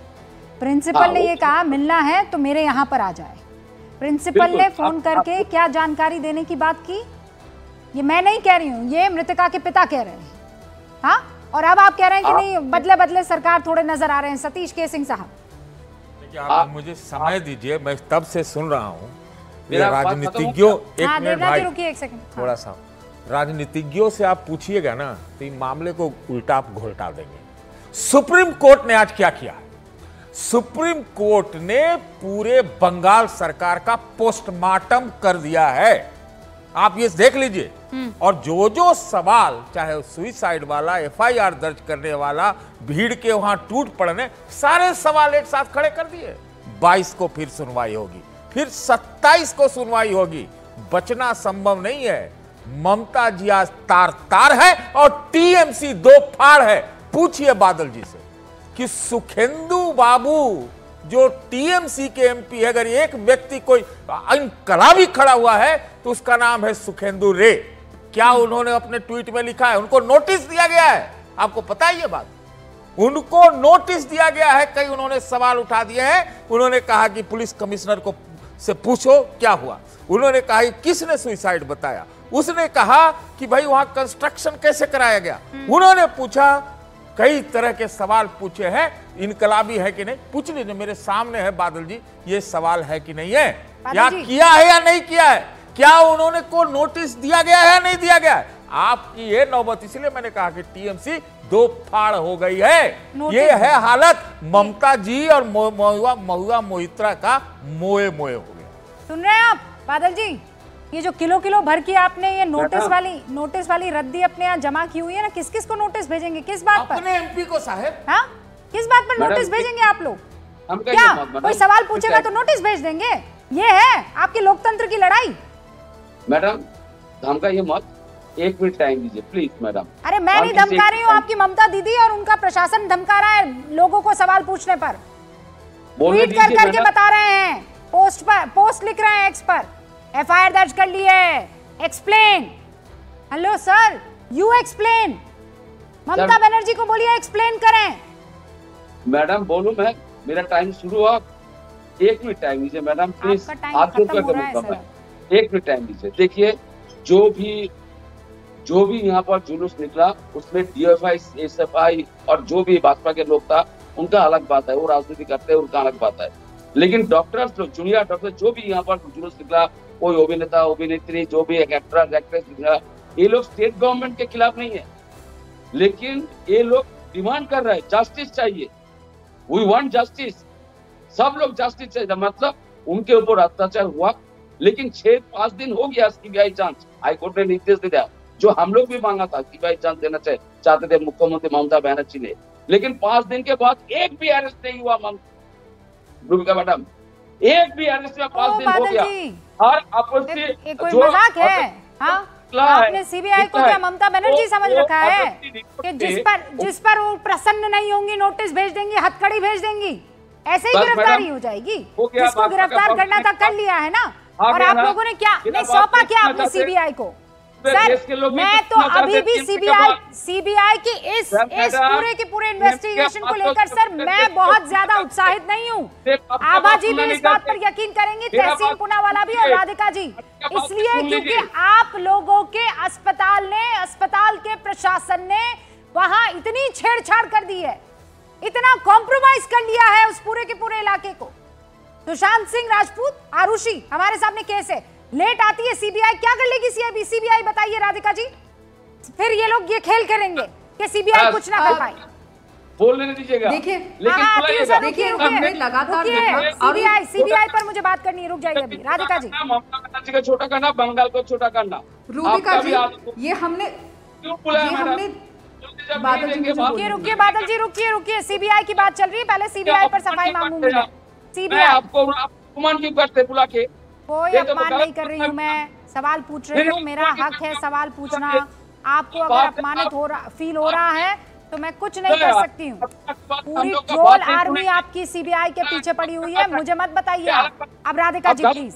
प्रिंसिपल ने ये कहा मिलना है तो मेरे यहाँ पर आ जाए। प्रिंसिपल ने फोन करके क्या जानकारी देने की बात की, ये मैं नहीं कह रही हूँ, ये मृतका के पिता कह रहे हैं। हाँ, और अब आप कह रहे हैं कि नहीं, बदले बदले सरकार थोड़े नजर आ रहे हैं। सतीश के सिंह साहब, देखिए आप मुझे समय दीजिए, मैं तब से सुन रहा हूँ राजनीतिज्ञों। एक मिनट भाई, रुकिए एक सेकंड, थोड़ा सा राजनीतिज्ञों से आप पूछिएगा ना तो इन मामले को उल्टा आप घोलटा देंगे। सुप्रीम कोर्ट ने आज क्या किया? सुप्रीम कोर्ट ने पूरे बंगाल सरकार का पोस्टमार्टम कर दिया है, आप ये देख लीजिए। और जो सवाल, चाहे सुइसाइड वाला, एफआईआर दर्ज करने वाला, भीड़ के वहां टूट पड़ने, सारे सवाल एक साथ खड़े कर दिए। 22 को फिर सुनवाई होगी, फिर 27 को सुनवाई होगी। बचना संभव नहीं है। ममता जी आज तार है और टीएमसी 2 फाड़ है। पूछिए बादल जी से कि सुखेंदु बाबू जो टीएमसी के एमपी है, अगर एक व्यक्ति कोई इनकलाबी खड़ा हुआ है तो उसका नाम है सुखेंदु रे। क्या उन्होंने अपने ट्वीट में लिखा है? उनको नोटिस दिया गया है, आपको पता है ये बात? उनको नोटिस दिया गया है, कई उन्होंने सवाल उठा दिए हैं। उन्होंने कहा कि पुलिस कमिश्नर को से पूछो क्या हुआ। उन्होंने कहा कि किसने सुसाइड बताया। उसने कहा कि भाई वहां कंस्ट्रक्शन कैसे कराया गया। उन्होंने पूछा, कई तरह के सवाल पूछे हैं, इनकलाबी है कि नहीं। पूछ लीजिए, मेरे सामने है बादल जी, ये सवाल है कि नहीं है, या किया है या नहीं किया है, क्या उन्होंने को नोटिस दिया गया है या नहीं दिया गया है। आपकी ये नौबत, इसलिए मैंने कहा कि टीएमसी दो फाड़ हो गई है। ये है हालत ममता जी और महुआ मोहित्रा का मोए मोए हो गया। सुन रहे हैं आप बादल जी? ये जो किलो किलो भर की आपने ये नोटिस वाली रद्दी अपने यहाँ जमा की हुई है ना, किस किस को नोटिस भेजेंगे, किस बात पर? अपने एमपी को साहब। हाँ, किस बात पर नोटिस भेजेंगे आप लोग? क्या कोई सवाल पूछेगा तो नोटिस भेज देंगे? ये है आपके लोकतंत्र की लड़ाई। मैडम धमकाइए मत, 1 मिनट टाइम दीजिए प्लीज मैडम। अरे मैं नहीं धमका रही हूँ, आपकी ममता दीदी और उनका प्रशासन धमका रहा है लोगों को सवाल पूछने पर। ट्वीट कर करके बता रहे हैं, पोस्ट लिख रहे हैं एक्स पर, एफआईआर दर्ज कर ली है, explain. Hello sir, you explain. Mamata Banerjee को बोलिए एक्सप्लेन करें। मैडम बोलूं मैं, मेरा टाइम शुरू हुआ, 1 मिनट टाइम दीजिए मैडम प्लीज। आप जो क्या करूंगा, 1 मिनट टाइम दीजिए। देखिए जो भी यहाँ पर जुलूस निकला उसमें डीएफआई, एसएफआई और जो भी भाजपा के लोग था उनका अलग बात है, वो राजनीति करते हैं, उनका अलग बात है। लेकिन डॉक्टर्स लोग, जूनियर डॉक्टर जो भी यहाँ पर जुलूस निकला, कोई अभिनेता अभिनेत्री जो भी एक एक्टर एक्ट्रेस निकला, ये लोग स्टेट गवर्नमेंट के खिलाफ नहीं है, लेकिन ये लोग डिमांड कर रहे हैं जस्टिस चाहिए। वी वांट जस्टिस, सब लोग जस्टिस चाहिए। मतलब उनके ऊपर अत्याचार हुआ, लेकिन 6-5 दिन हो गया सीबीआई जांच, हाईकोर्ट ने निर्देश दिया, जो हम लोग भी मांगा था सीबीआई जांच देना चाहते थे मुख्यमंत्री ममता बनर्जी ने, लेकिन 5 दिन के बाद एक भी अरेस्ट नहीं हुआ। रूबिका मैडम, एक भी अरेस्ट में 5 दिन हो गया। हर आपत्ति कोई मजाक है? हाँ, आपने सीबीआई को क्या ममता बनर्जी समझ रखा है कि जिस पर वो प्रसन्न नहीं होंगी नोटिस भेज देंगी, हथकड़ी भेज देंगी, ऐसे ही गिरफ्तारी हो जाएगी। जिसको गिरफ्तार करना था कर लिया है ना। और आप लोगों ने क्या नहीं सौंपा, क्या आपने सीबीआई को? सर मैं तो अभी भी सीबीआई की इस पूरे के पूरे इन्वेस्टिगेशन को लेकर सर मैं बहुत ज्यादा उत्साहित नहीं हूँ। आभा जी भी इस बात पर यकीन करेंगे, तहसीन पूनावाला भी और राधिका जी, इसलिए क्योंकि आप लोगों के अस्पताल के प्रशासन ने वहां इतनी छेड़छाड़ कर दी है, इतना कॉम्प्रोमाइज कर लिया है उस पूरे के पूरे इलाके को। सुशांत सिंह राजपूत, आरुषि, हमारे सामने केस है, लेट आती है सीबीआई, क्या कर लेगी सीबीआई बताइए राधिका जी? फिर ये लोग ये खेल करेंगे कि सीबीआई कुछ ना कर पाए। बोलने दीजिएगा। देखिए लगातार सीबीआई पर मुझे बात करनी है, रुक जाइए अभी राधिका जी। ममता बनर्जी को छोटा करना, बंगाल को छोटा करना। रूबिका जी, ये हमने रुकिए बादल जी, रुकिए, सीबीआई की बात चल रही है, पहले सीबीआई पर सफाई मांगूंगी मैं। सीबीआई आपको अपमान क्यों करते बुला के? कोई अपमान नहीं कर रही हूँ, मैं सवाल पूछ रही हूँ, मेरा हक है सवाल पूछना। आपको अगर अपमानित फील हो रहा है तो मैं कुछ नहीं कर सकती हूँ। पूरी ट्रोल आर्मी आपकी सीबीआई के पीछे पड़ी हुई है, मुझे मत बताइए। अब राधिका जी प्लीज।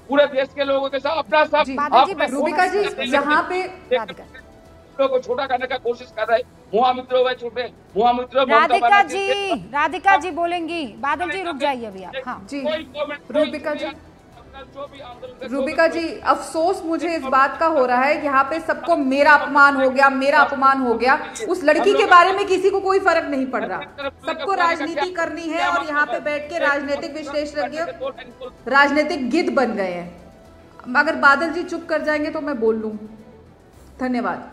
पूरे देश के लोगों के साथ अपना सब रूबिका जी, जहाँ पे को छोटा करने का कोशिश कर रहे हैं, राधिका जी बोलेंगी। बादल जी रुक जाइए अभी आप। हाँ जी रूबिका जी, अफसोस मुझे इस बात का हो रहा है, यहाँ पे सबको मेरा अपमान हो गया। उस लड़की के बारे में किसी को कोई फर्क नहीं पड़ रहा, सबको राजनीति करनी है और यहाँ पे बैठ के राजनीतिक विश्लेषज्ञ राजनीतिक गिद्ध बन गए हैं। अगर बादल जी चुप कर जाएंगे तो मैं बोल लूँ। धन्यवाद।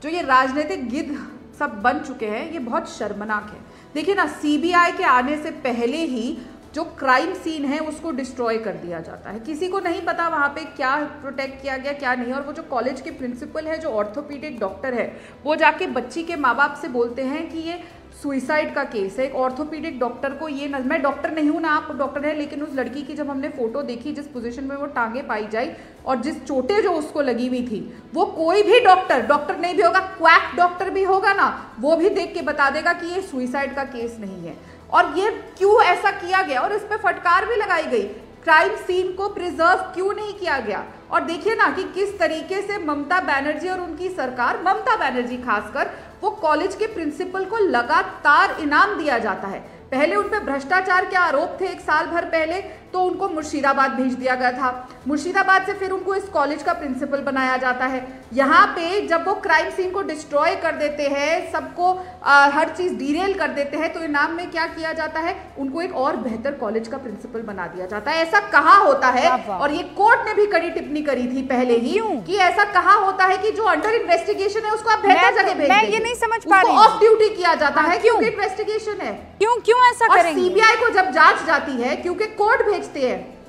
जो ये राजनीतिक गिद्ध सब बन चुके हैं, ये बहुत शर्मनाक है। देखिए ना, सीबीआई के आने से पहले ही जो क्राइम सीन है उसको डिस्ट्रॉय कर दिया जाता है। किसी को नहीं पता वहाँ पे क्या प्रोटेक्ट किया गया क्या नहीं। और वो जो कॉलेज के प्रिंसिपल है, जो ऑर्थोपीडिक डॉक्टर है, वो जाके बच्ची के माँ बाप से बोलते हैं कि ये सुइसाइड का केस है। एक ऑर्थोपीडिक डॉक्टर को ये मैं डॉक्टर नहीं हूँ ना, आप डॉक्टर हैं, लेकिन उस लड़की की जब हमने फोटो देखी, जिस पोजीशन में वो टांगे पाई जाई और जिस चोटें जो उसको लगी हुई थी, वो कोई भी डॉक्टर नहीं भी होगा, क्वैक डॉक्टर भी होगा ना, वो भी देख के बता देगा कि ये सुइसाइड का केस नहीं है। और ये क्यों ऐसा किया गया और इस पे फटकार भी लगाई गई। क्राइम सीन को प्रिजर्व क्यों नहीं किया गया? और देखिए ना कि किस तरीके से ममता बनर्जी और उनकी सरकार, ममता बनर्जी खासकर, वो कॉलेज के प्रिंसिपल को लगातार इनाम दिया जाता है। पहले उन पे भ्रष्टाचार के आरोप थे 1 साल भर पहले, तो उनको मुर्शिदाबाद भेज दिया गया था। मुर्शिदाबाद से फिर उनको इस कॉलेज का प्रिंसिपल बनाया जाता है। यहाँ पे जब वो क्राइम सीन को डिस्ट्रॉय कर देते हैं, सबको हर चीज डिरेल कर देते हैं, तो इनाम में क्या किया जाता है? उनको एक और बेहतर कॉलेज का प्रिंसिपल बना दिया जाता है। ऐसा कहाँ होता है? और ये कोर्ट ने भी कड़ी टिप्पणी करी थी पहले ही कि ऐसा कहाँ होता है कि जो अंडर इन्वेस्टिगेशन है उसको आप बेहतर जगह भेज मैं ये नहीं समझ पा रही हूँ। ऑफ ड्यूटी किया जाता है क्योंकि इन्वेस्टिगेशन है। क्यों ऐसा करेंगे? सीबीआई को जब जांच जाती है, क्योंकि कोर्ट भेजते हैं,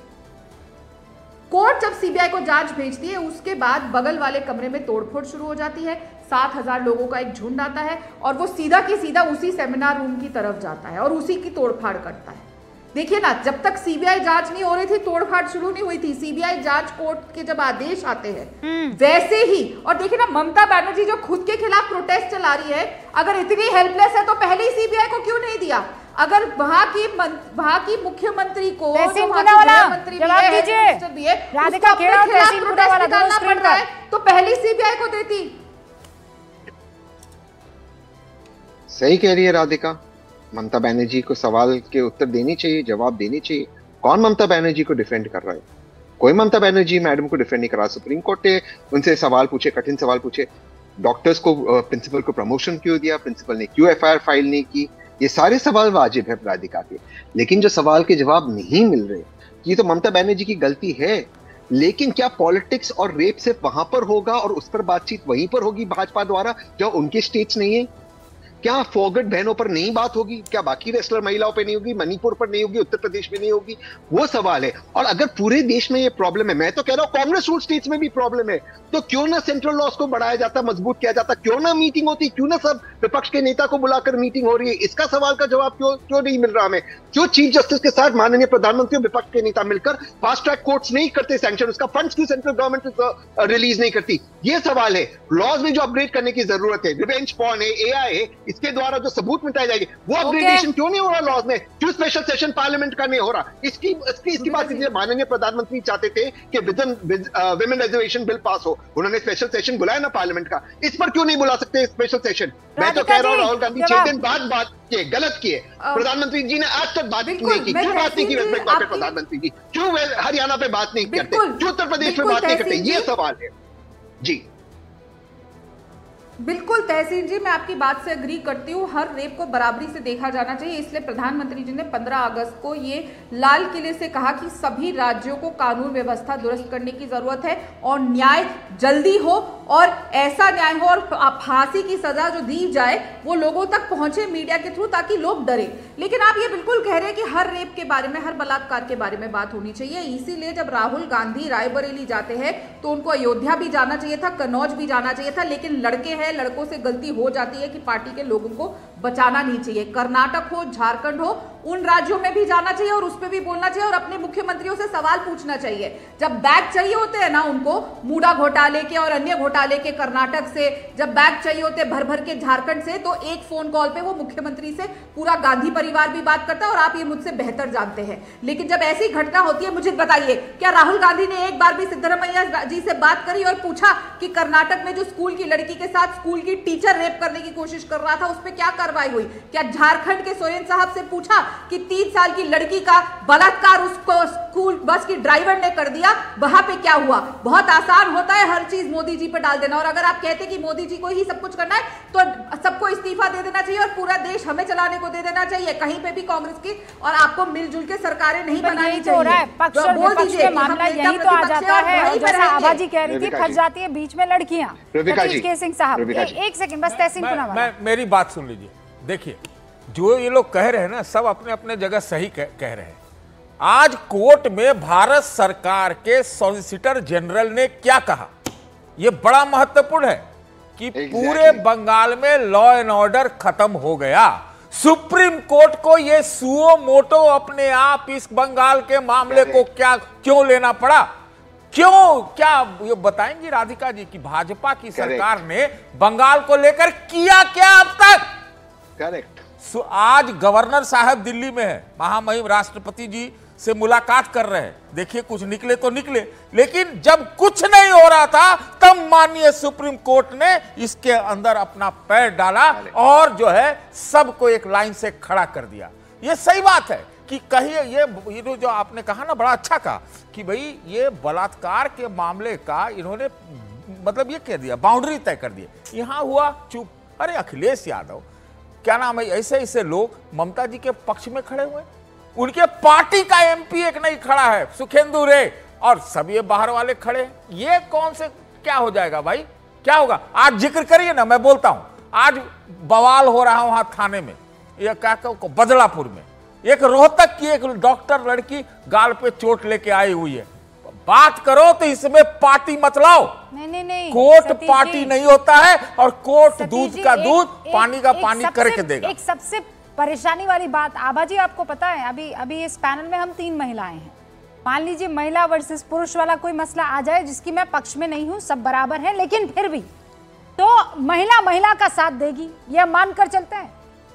कोर्ट जब सीबीआई को जांच भेजती है, उसके बाद बगल वाले कमरे में तोड़फोड़ शुरू हो जाती है। 7,000 लोगों का एक झुंड आता है और वो सीधा की सीधा उसी सेमिनार रूम की तरफ जाता है और उसी की तोड़फाड़ करता है। देखिए ना, जब तक सीबीआई जांच नहीं हो रही थी, तोड़फाड़ शुरू नहीं हुई थी। सीबीआई जांच कोर्ट के जब आदेश आते हैं वैसे ही। और देखिए ना, ममता बनर्जी जो खुद के खिलाफ प्रोटेस्ट चला रही है, अगर इतनी हेल्पलेस है तो पहले ही सीबीआई को क्यों नहीं दिया? अगर वहां की मुख्यमंत्री को, मंत्री भी है, राधिका खेड़ा, तहसीन पूनावाला दोनों स्क्रीन पर है, तो पहले सीबीआई को देती। सही कह रही है राधिका। ममता बनर्जी को सवाल के उत्तर देनी चाहिए, जवाब देनी चाहिए। कौन ममता बनर्जी को डिफेंड कर रहा है? कोई ममता बनर्जी मैडम को डिफेंड नहीं कर रहा। सुप्रीम कोर्ट ने उनसे सवाल पूछे, कठिन सवाल पूछे। डॉक्टर्स को, प्रिंसिपल को प्रमोशन क्यों दिया? प्रिंसिपल ने क्यों एफआईआर फाइल नहीं की? ये सारे सवाल वाजिब है राधिका के, लेकिन जो सवाल के जवाब नहीं मिल रहे, ये तो ममता बनर्जी की गलती है। लेकिन क्या पॉलिटिक्स और रेप सिर्फ वहां पर होगा और उस पर बातचीत वहीं पर होगी भाजपा द्वारा, जो उनके स्टेट्स नहीं है? क्या फॉरगट बहनों पर नहीं बात होगी? क्या बाकी रेसलर महिलाओं पे नहीं होगी? मणिपुर पर नहीं होगी? उत्तर प्रदेश में नहीं होगी? वो सवाल है। और अगर पूरे देश में ये प्रॉब्लम है, मैं तो कह रहा हूं कांग्रेस रूल स्टेट्स में भी प्रॉब्लम है, तो क्यों ना सेंट्रल लॉस को बढ़ाया जाता, मजबूत किया जाता? क्यों ना मीटिंग होती? क्यों ना सब विपक्ष के नेता को बुलाकर मीटिंग हो रही है? इसका सवाल का जवाब क्यों नहीं मिल रहा हमें? क्यों चीफ जस्टिस के साथ माननीय प्रधानमंत्री और विपक्ष के नेता मिलकर फास्ट ट्रैक कोर्ट्स नहीं करते सैंक्शन? उसका फंड्स क्यों सेंट्रल गवर्नमेंट रिलीज नहीं करती? ये सवाल है। लॉज में जो अपग्रेड करने की जरूरत है, रिवेंज पॉर्न है, एआई है, इसके द्वारा जो सबूत मिटाए जाएंगे, वो अपग्रेडेशन क्यों नहीं हो रहा लॉज में? क्यों स्पेशल सेशन पार्लियामेंट का नहीं हो रहा? इसकी बात कीजिए। माननीय प्रधानमंत्री चाहते थे कि विमेन रिजर्वेशन बिल पास हो, उन्होंने स्पेशल सेशन बुलाया ना पार्लियामेंट का, इस पर क्यों नहीं बुला सकते स्पेशल सेशन? मैं तो कह रहा हूँ राहुल गांधी 6 दिन बाद बात किए, गलत किए। प्रधानमंत्री जी ने आज तक बात नहीं की। क्यों बात नहीं की वेस्ट बंगाल के प्रधानमंत्री जी? क्यों हरियाणा पे बात नहीं करते? क्यों उत्तर प्रदेश में बात नहीं करते? ये सवाल है जी। बिल्कुल तहसीन जी, मैं आपकी बात से अग्री करती हूँ। हर रेप को बराबरी से देखा जाना चाहिए, इसलिए प्रधानमंत्री जी ने 15 अगस्त को ये लाल किले से कहा कि सभी राज्यों को कानून व्यवस्था दुरुस्त करने की जरूरत है और न्याय जल्दी हो और ऐसा न्याय हो और फांसी की सजा जो दी जाए वो लोगों तक पहुंचे मीडिया के थ्रू, ताकि लोग डरे। लेकिन आप ये बिल्कुल कह रहे हैं कि हर रेप के बारे में, हर बलात्कार के बारे में बात होनी चाहिए। इसीलिए जब राहुल गांधी रायबरेली जाते हैं तो उनको अयोध्या भी जाना चाहिए था, कन्नौज भी जाना चाहिए था, लेकिन लड़के हैं, लड़कों से गलती हो जाती है कि पार्टी के लोगों को बचाना नहीं चाहिए। कर्नाटक हो, झारखंड हो, उन राज्यों में भी जाना चाहिए और उस पर भी बोलना चाहिए और अपने मुख्यमंत्रियों से सवाल पूछना चाहिए। जब बैग चाहिए होते हैं ना उनको, मूडा घोटाले के और अन्य घोटाले के कर्नाटक से, जब बैग चाहिए होते भर भर के झारखंड से, तो एक फोन कॉल पे वो मुख्यमंत्री से पूरा गांधी परिवार भी बात करता है और आप ये मुझसे बेहतर जानते हैं। लेकिन जब ऐसी घटना होती है, मुझे बताइए, क्या राहुल गांधी ने एक बार भी सिद्धरामैया जी से बात करी और पूछा कि कर्नाटक में जो स्कूल की लड़की के साथ स्कूल की टीचर रेप करने की कोशिश कर रहा था उस पर क्या कार्रवाई हुई? क्या झारखंड के सोरेन साहब से पूछा कि 3 साल की लड़की का बलात्कार उसको स्कूल बस की ड्राइवर ने कर दिया, वहां पे क्या हुआ? बहुत आसान होता है हर चीज मोदी जी पर डाल देना, और अगर आप कहते कि मोदी जी को ही सब कुछ करना है तो सबको इस्तीफा दे देना चाहिए और पूरा देश हमें चलाने को दे देना चाहिए। कहीं पे भी कांग्रेस की और आपको मिलजुल के सरकारें नहीं बनानी चाहिए। पक्ष और विपक्ष के मामला यही तो आ जाता है, जैसा आभा जी कह रही थी, फंस जाती है बीच में लड़कियां। के सिंह साहब, एक सेकंड बस, तहसीन पूनावाला, मेरी बात सुन लीजिए। देखिए, जो ये लोग कह रहे हैं ना, सब अपने अपने जगह सही कह रहे हैं। आज कोर्ट में भारत सरकार के सॉलिसिटर जनरल ने क्या कहा, यह बड़ा महत्वपूर्ण है कि पूरे बंगाल में लॉ एंड ऑर्डर खत्म हो गया। सुप्रीम कोर्ट को यह सुओ मोटो अपने आप इस बंगाल के मामले को क्यों लेना पड़ा? क्यों? क्या ये बताएंगी राधिका जी कि भाजपा की सरकार ने बंगाल को लेकर किया क्या अब तक? करेक्ट। आज गवर्नर साहब दिल्ली में है, महामहिम राष्ट्रपति जी से मुलाकात कर रहे हैं। देखिए कुछ निकले तो निकले, लेकिन जब कुछ नहीं हो रहा था तब माननीय सुप्रीम कोर्ट ने इसके अंदर अपना पैर डाला और जो है सबको एक लाइन से खड़ा कर दिया। ये सही बात है कि कहीं ये जो आपने कहा ना, बड़ा अच्छा कहा कि भाई ये बलात्कार के मामले का इन्होंने मतलब ये कह दिया, बाउंड्री तय कर दी। यहां हुआ चुप। अरे अखिलेश यादव क्या नाम है, ऐसे ऐसे लोग ममता जी के पक्ष में खड़े हुए, उनके पार्टी का एमपी एक नहीं खड़ा है, सुखेंदु रे, और सब ये बाहर वाले खड़े हैं। ये कौन से क्या हो जाएगा भाई, क्या होगा? आज जिक्र करिए ना, मैं बोलता हूं आज बवाल हो रहा है वहां थाने में, ये क्या बदलापुर में एक रोहतक की एक डॉक्टर लड़की गाल पे चोट लेके आई हुई है। बात करो तो इसमें पार्टी मत लाओ। नहीं, कोर्ट पार्टी नहीं होता है, और कोर्ट दूध का दूध, पानी का पानी करके देगा। एक सबसे परेशानी वाली बात आभा जी, आपको पता है अभी इस पैनल में हम 3 महिलाएं हैं। मान लीजिए महिला वर्सेस पुरुष वाला कोई मसला आ जाए, जिसकी मैं पक्ष में नहीं हूं, सब बराबर है, लेकिन फिर भी तो महिला का साथ देगी, यह मानकर चलते हैं।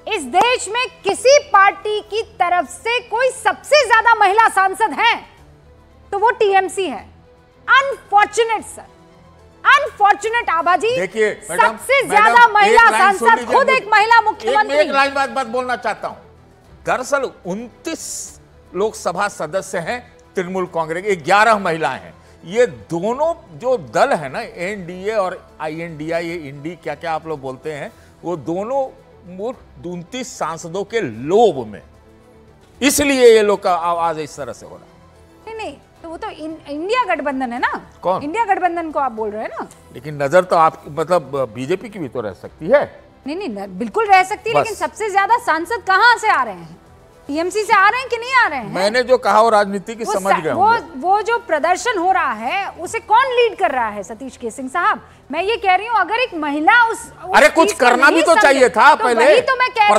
इस देश में किसी पार्टी की तरफ से कोई सबसे ज्यादा महिला सांसद है तो वो टीएमसी है। अनफॉर्चुनेट सर, अनफॉर्चुनेट आभा जी। देखिए सबसे ज्यादा महिला सांसद खुद एक महिला मुख्यमंत्री। एक लाइन बात बोलना चाहता हूं। दरअसल 29 लोकसभा सदस्य हैं तृणमूल कांग्रेस के, 11 महिलाएं हैं। ये दोनों जो दल है ना, एनडीए और आईएनडीआई, ये इंडी क्या क्या आप लोग बोलते हैं, वो दोनों 29 सांसदों के लोभ में, इसलिए ये लोग का आवाज इस तरह से हो रहा है। नहीं तो वो तो इंडिया गठबंधन है ना। कौन? इंडिया गठबंधन को आप बोल रहे हैं ना। लेकिन नजर तो आप मतलब बीजेपी की भी तो रह सकती है। नहीं, बिल्कुल रह सकती है, लेकिन सबसे ज्यादा सांसद कहां से आ रहे हैं? टीएमसी से आ रहे हैं कि नहीं आ रहे हैं? मैंने जो कहा वो राजनीति की समझ गए होंगे। वो जो प्रदर्शन हो रहा है उसे कौन लीड कर रहा है? सतीश केसिंग साहब, मैं ये कह रही हूँ, अगर एक महिला उस अरे कुछ करना भी तो चाहिए था पहले। तो मैं कह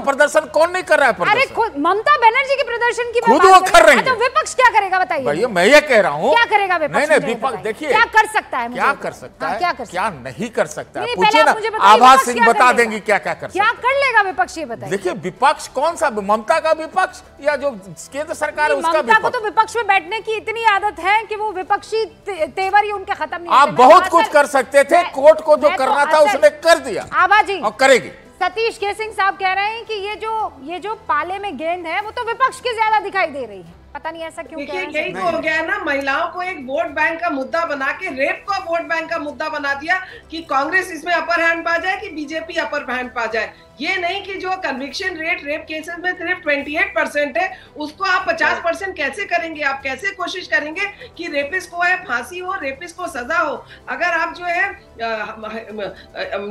प्रदर्शन कौन नहीं कर रहा है? अरे खुद ममता बनर्जी के प्रदर्शन की खुद वो कर रही है। तो विपक्ष क्या करेगा बताइए? भैया मैं ये कह रहा हूँ, क्या करेगा विपक्ष? नहीं विपक्ष देखिए क्या कर सकता है, क्या कर सकता है, क्या नहीं कर सकता है, पूछिए ना। आभा सिंह बता देंगी क्या क्या कर सकता है, क्या कर लेगा विपक्ष, ये बताइए। देखिए विपक्ष कौन सा, ममता का विपक्ष या जो केंद्र सरकार है उसका विपक्ष? ममता को तो विपक्ष में बैठने की इतनी आदत है कि वो विपक्षी तेवर ही उनके खत्म नहीं। आप बहुत कुछ कर सकते थे, कोर्ट को जो करना था उसने कर दिया आभा जी, और करेगी। सतीश केसिंग साहब कह रहे हैं कि ये जो पाले में गेंद है वो तो विपक्ष की ज्यादा दिखाई दे रही है, पता नहीं ऐसा क्यों कह रहे हैं। यही तो हो गया है ना, महिलाओं को एक वोट बैंक का मुद्दा बना के रेप को वोट बैंक का मुद्दा बना दिया कि कांग्रेस इसमें अपर हैंड पा जाए कि बीजेपी अपर हैंड पा जाए। ये नहीं कि जो कन्विक्शन रेट रेप केसेस में सिर्फ 28% है, उसको आप 50% कैसे करेंगे? आप कैसे कोशिश करेंगे कि रेपिस्ट को है फांसी हो, रेपिस्ट को सजा हो? अगर आप जो है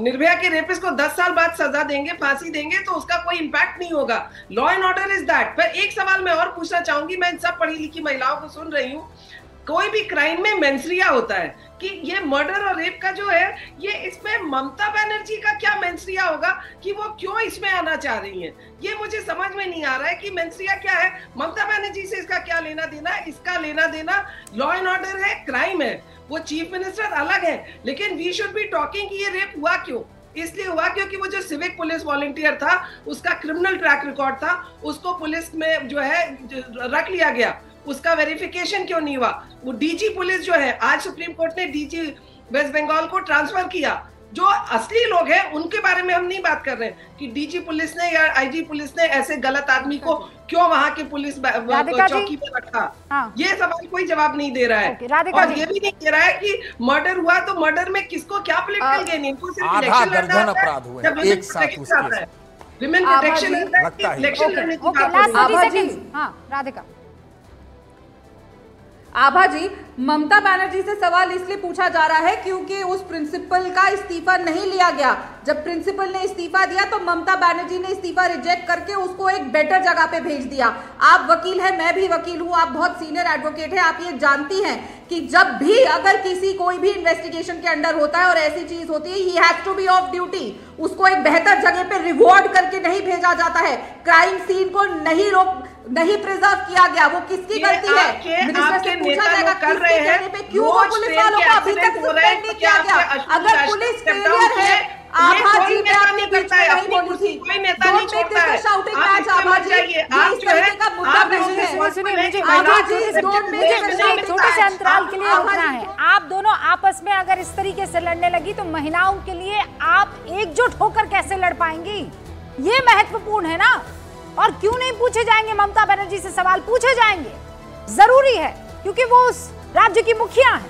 निर्भया के रेपिस्ट को 10 साल बाद सजा देंगे, फांसी देंगे, तो उसका कोई इंपैक्ट नहीं होगा। Law and order is that. पर एक सवाल मैं और पूछना चाहूंगी, मैं सब पढ़ी लिखी महिलाओं को सुन रही हूँ, कोई भी क्राइम में मेंस्ट्रुआ होता है कि ये मर्डर और रेप का जो है, ये इसमें ममता बनर्जी का क्या मेंस्ट्रुआ होगा कि वो क्यों इसमें आना चाह रही हैं? ये मुझे समझ में नहीं आ रहा है कि मेंस्ट्रुआ क्या है, ममता बनर्जी से इसका क्या लेना देना है? इसका लेना देना लॉ एंड ऑर्डर है, क्राइम है, वो चीफ मिनिस्टर अलग है, लेकिन वी शुड बी टॉकिंग कि ये रेप हुआ क्यों? इसलिए हुआ क्योंकि वो जो सिविक पुलिस वॉलंटियर था, उसका क्रिमिनल ट्रैक रिकॉर्ड था, उसको पुलिस में जो है रख लिया गया, उसका वेरिफिकेशन क्यों नहीं हुआ? वो डीजी पुलिस जो है, आज सुप्रीम कोर्ट ने डीजी वेस्ट बंगाल को ट्रांसफर किया। जो असली लोग हैं उनके बारे में हम नहीं बात कर रहे हैं कि डीजी पुलिस ने या आईजी पुलिस ने ऐसे गलत आदमी को क्यों वहां के पुलिस चौकी पे रखा। ये सवाल कोई जवाब नहीं दे रहा है। और ये भी नहीं कह रहा है कि मर्डर हुआ तो मर्डर में किसको क्या पॉलिटिकल गेन, इनको सिर्फ इलेक्शन लड़ना है, एक साथ विमेन प्रोटेक्शन इलेक्शन लड़ने की बात है। राधिका, आभा जी, ममता बनर्जी से सवाल इसलिए पूछा जा रहा है क्योंकि उस प्रिंसिपल का इस्तीफा नहीं लिया गया। जब प्रिंसिपल ने इस्तीफा दिया तो ममता बनर्जी ने इस्तीफा रिजेक्ट करके उसको एक बेटर जगह पे भेज दिया। आप वकील हैं, मैं भी वकील हूं, आप बहुत सीनियर एडवोकेट हैं, आप ये जानती हैं कि जब भी अगर किसी कोई भी इन्वेस्टिगेशन के अंडर होता है और ऐसी चीज होती है, he has to be off duty, उसको एक बेहतर जगह पे रिवॉर्ड करके नहीं भेजा जाता है। क्राइम सीन को नहीं प्रिजर्व किया गया, वो किसकी गलती है? मिनिस्टर से पूछा जाएगा कर रहे हैं पे क्यों वो पुलिस वालों को अभी तक सस्पेंड नहीं किया गया? अगर पुलिस फेलियर है, आभा जी, मैं आपके बीच में नहीं बोली थी। कोई नेता नहीं छोड़ता है। शाउटिंग मैच आभा जी, ये इस तरीके का मुद्दा नहीं है। सुनिए, आभा जी, इस दौर में मुझे छोटे से अंतराल के लिए रुकना है। आप दोनों आपस में अगर इस तरीके से लड़ने लगी तो महिलाओं के लिए आप एकजुट होकर कैसे लड़ पाएंगी? ये महत्वपूर्ण है ना। और क्यों नहीं पूछे जाएंगे ममता बनर्जी से? सवाल पूछे जाएंगे, जरूरी है, क्योंकि वो उस राज्य की मुखिया है।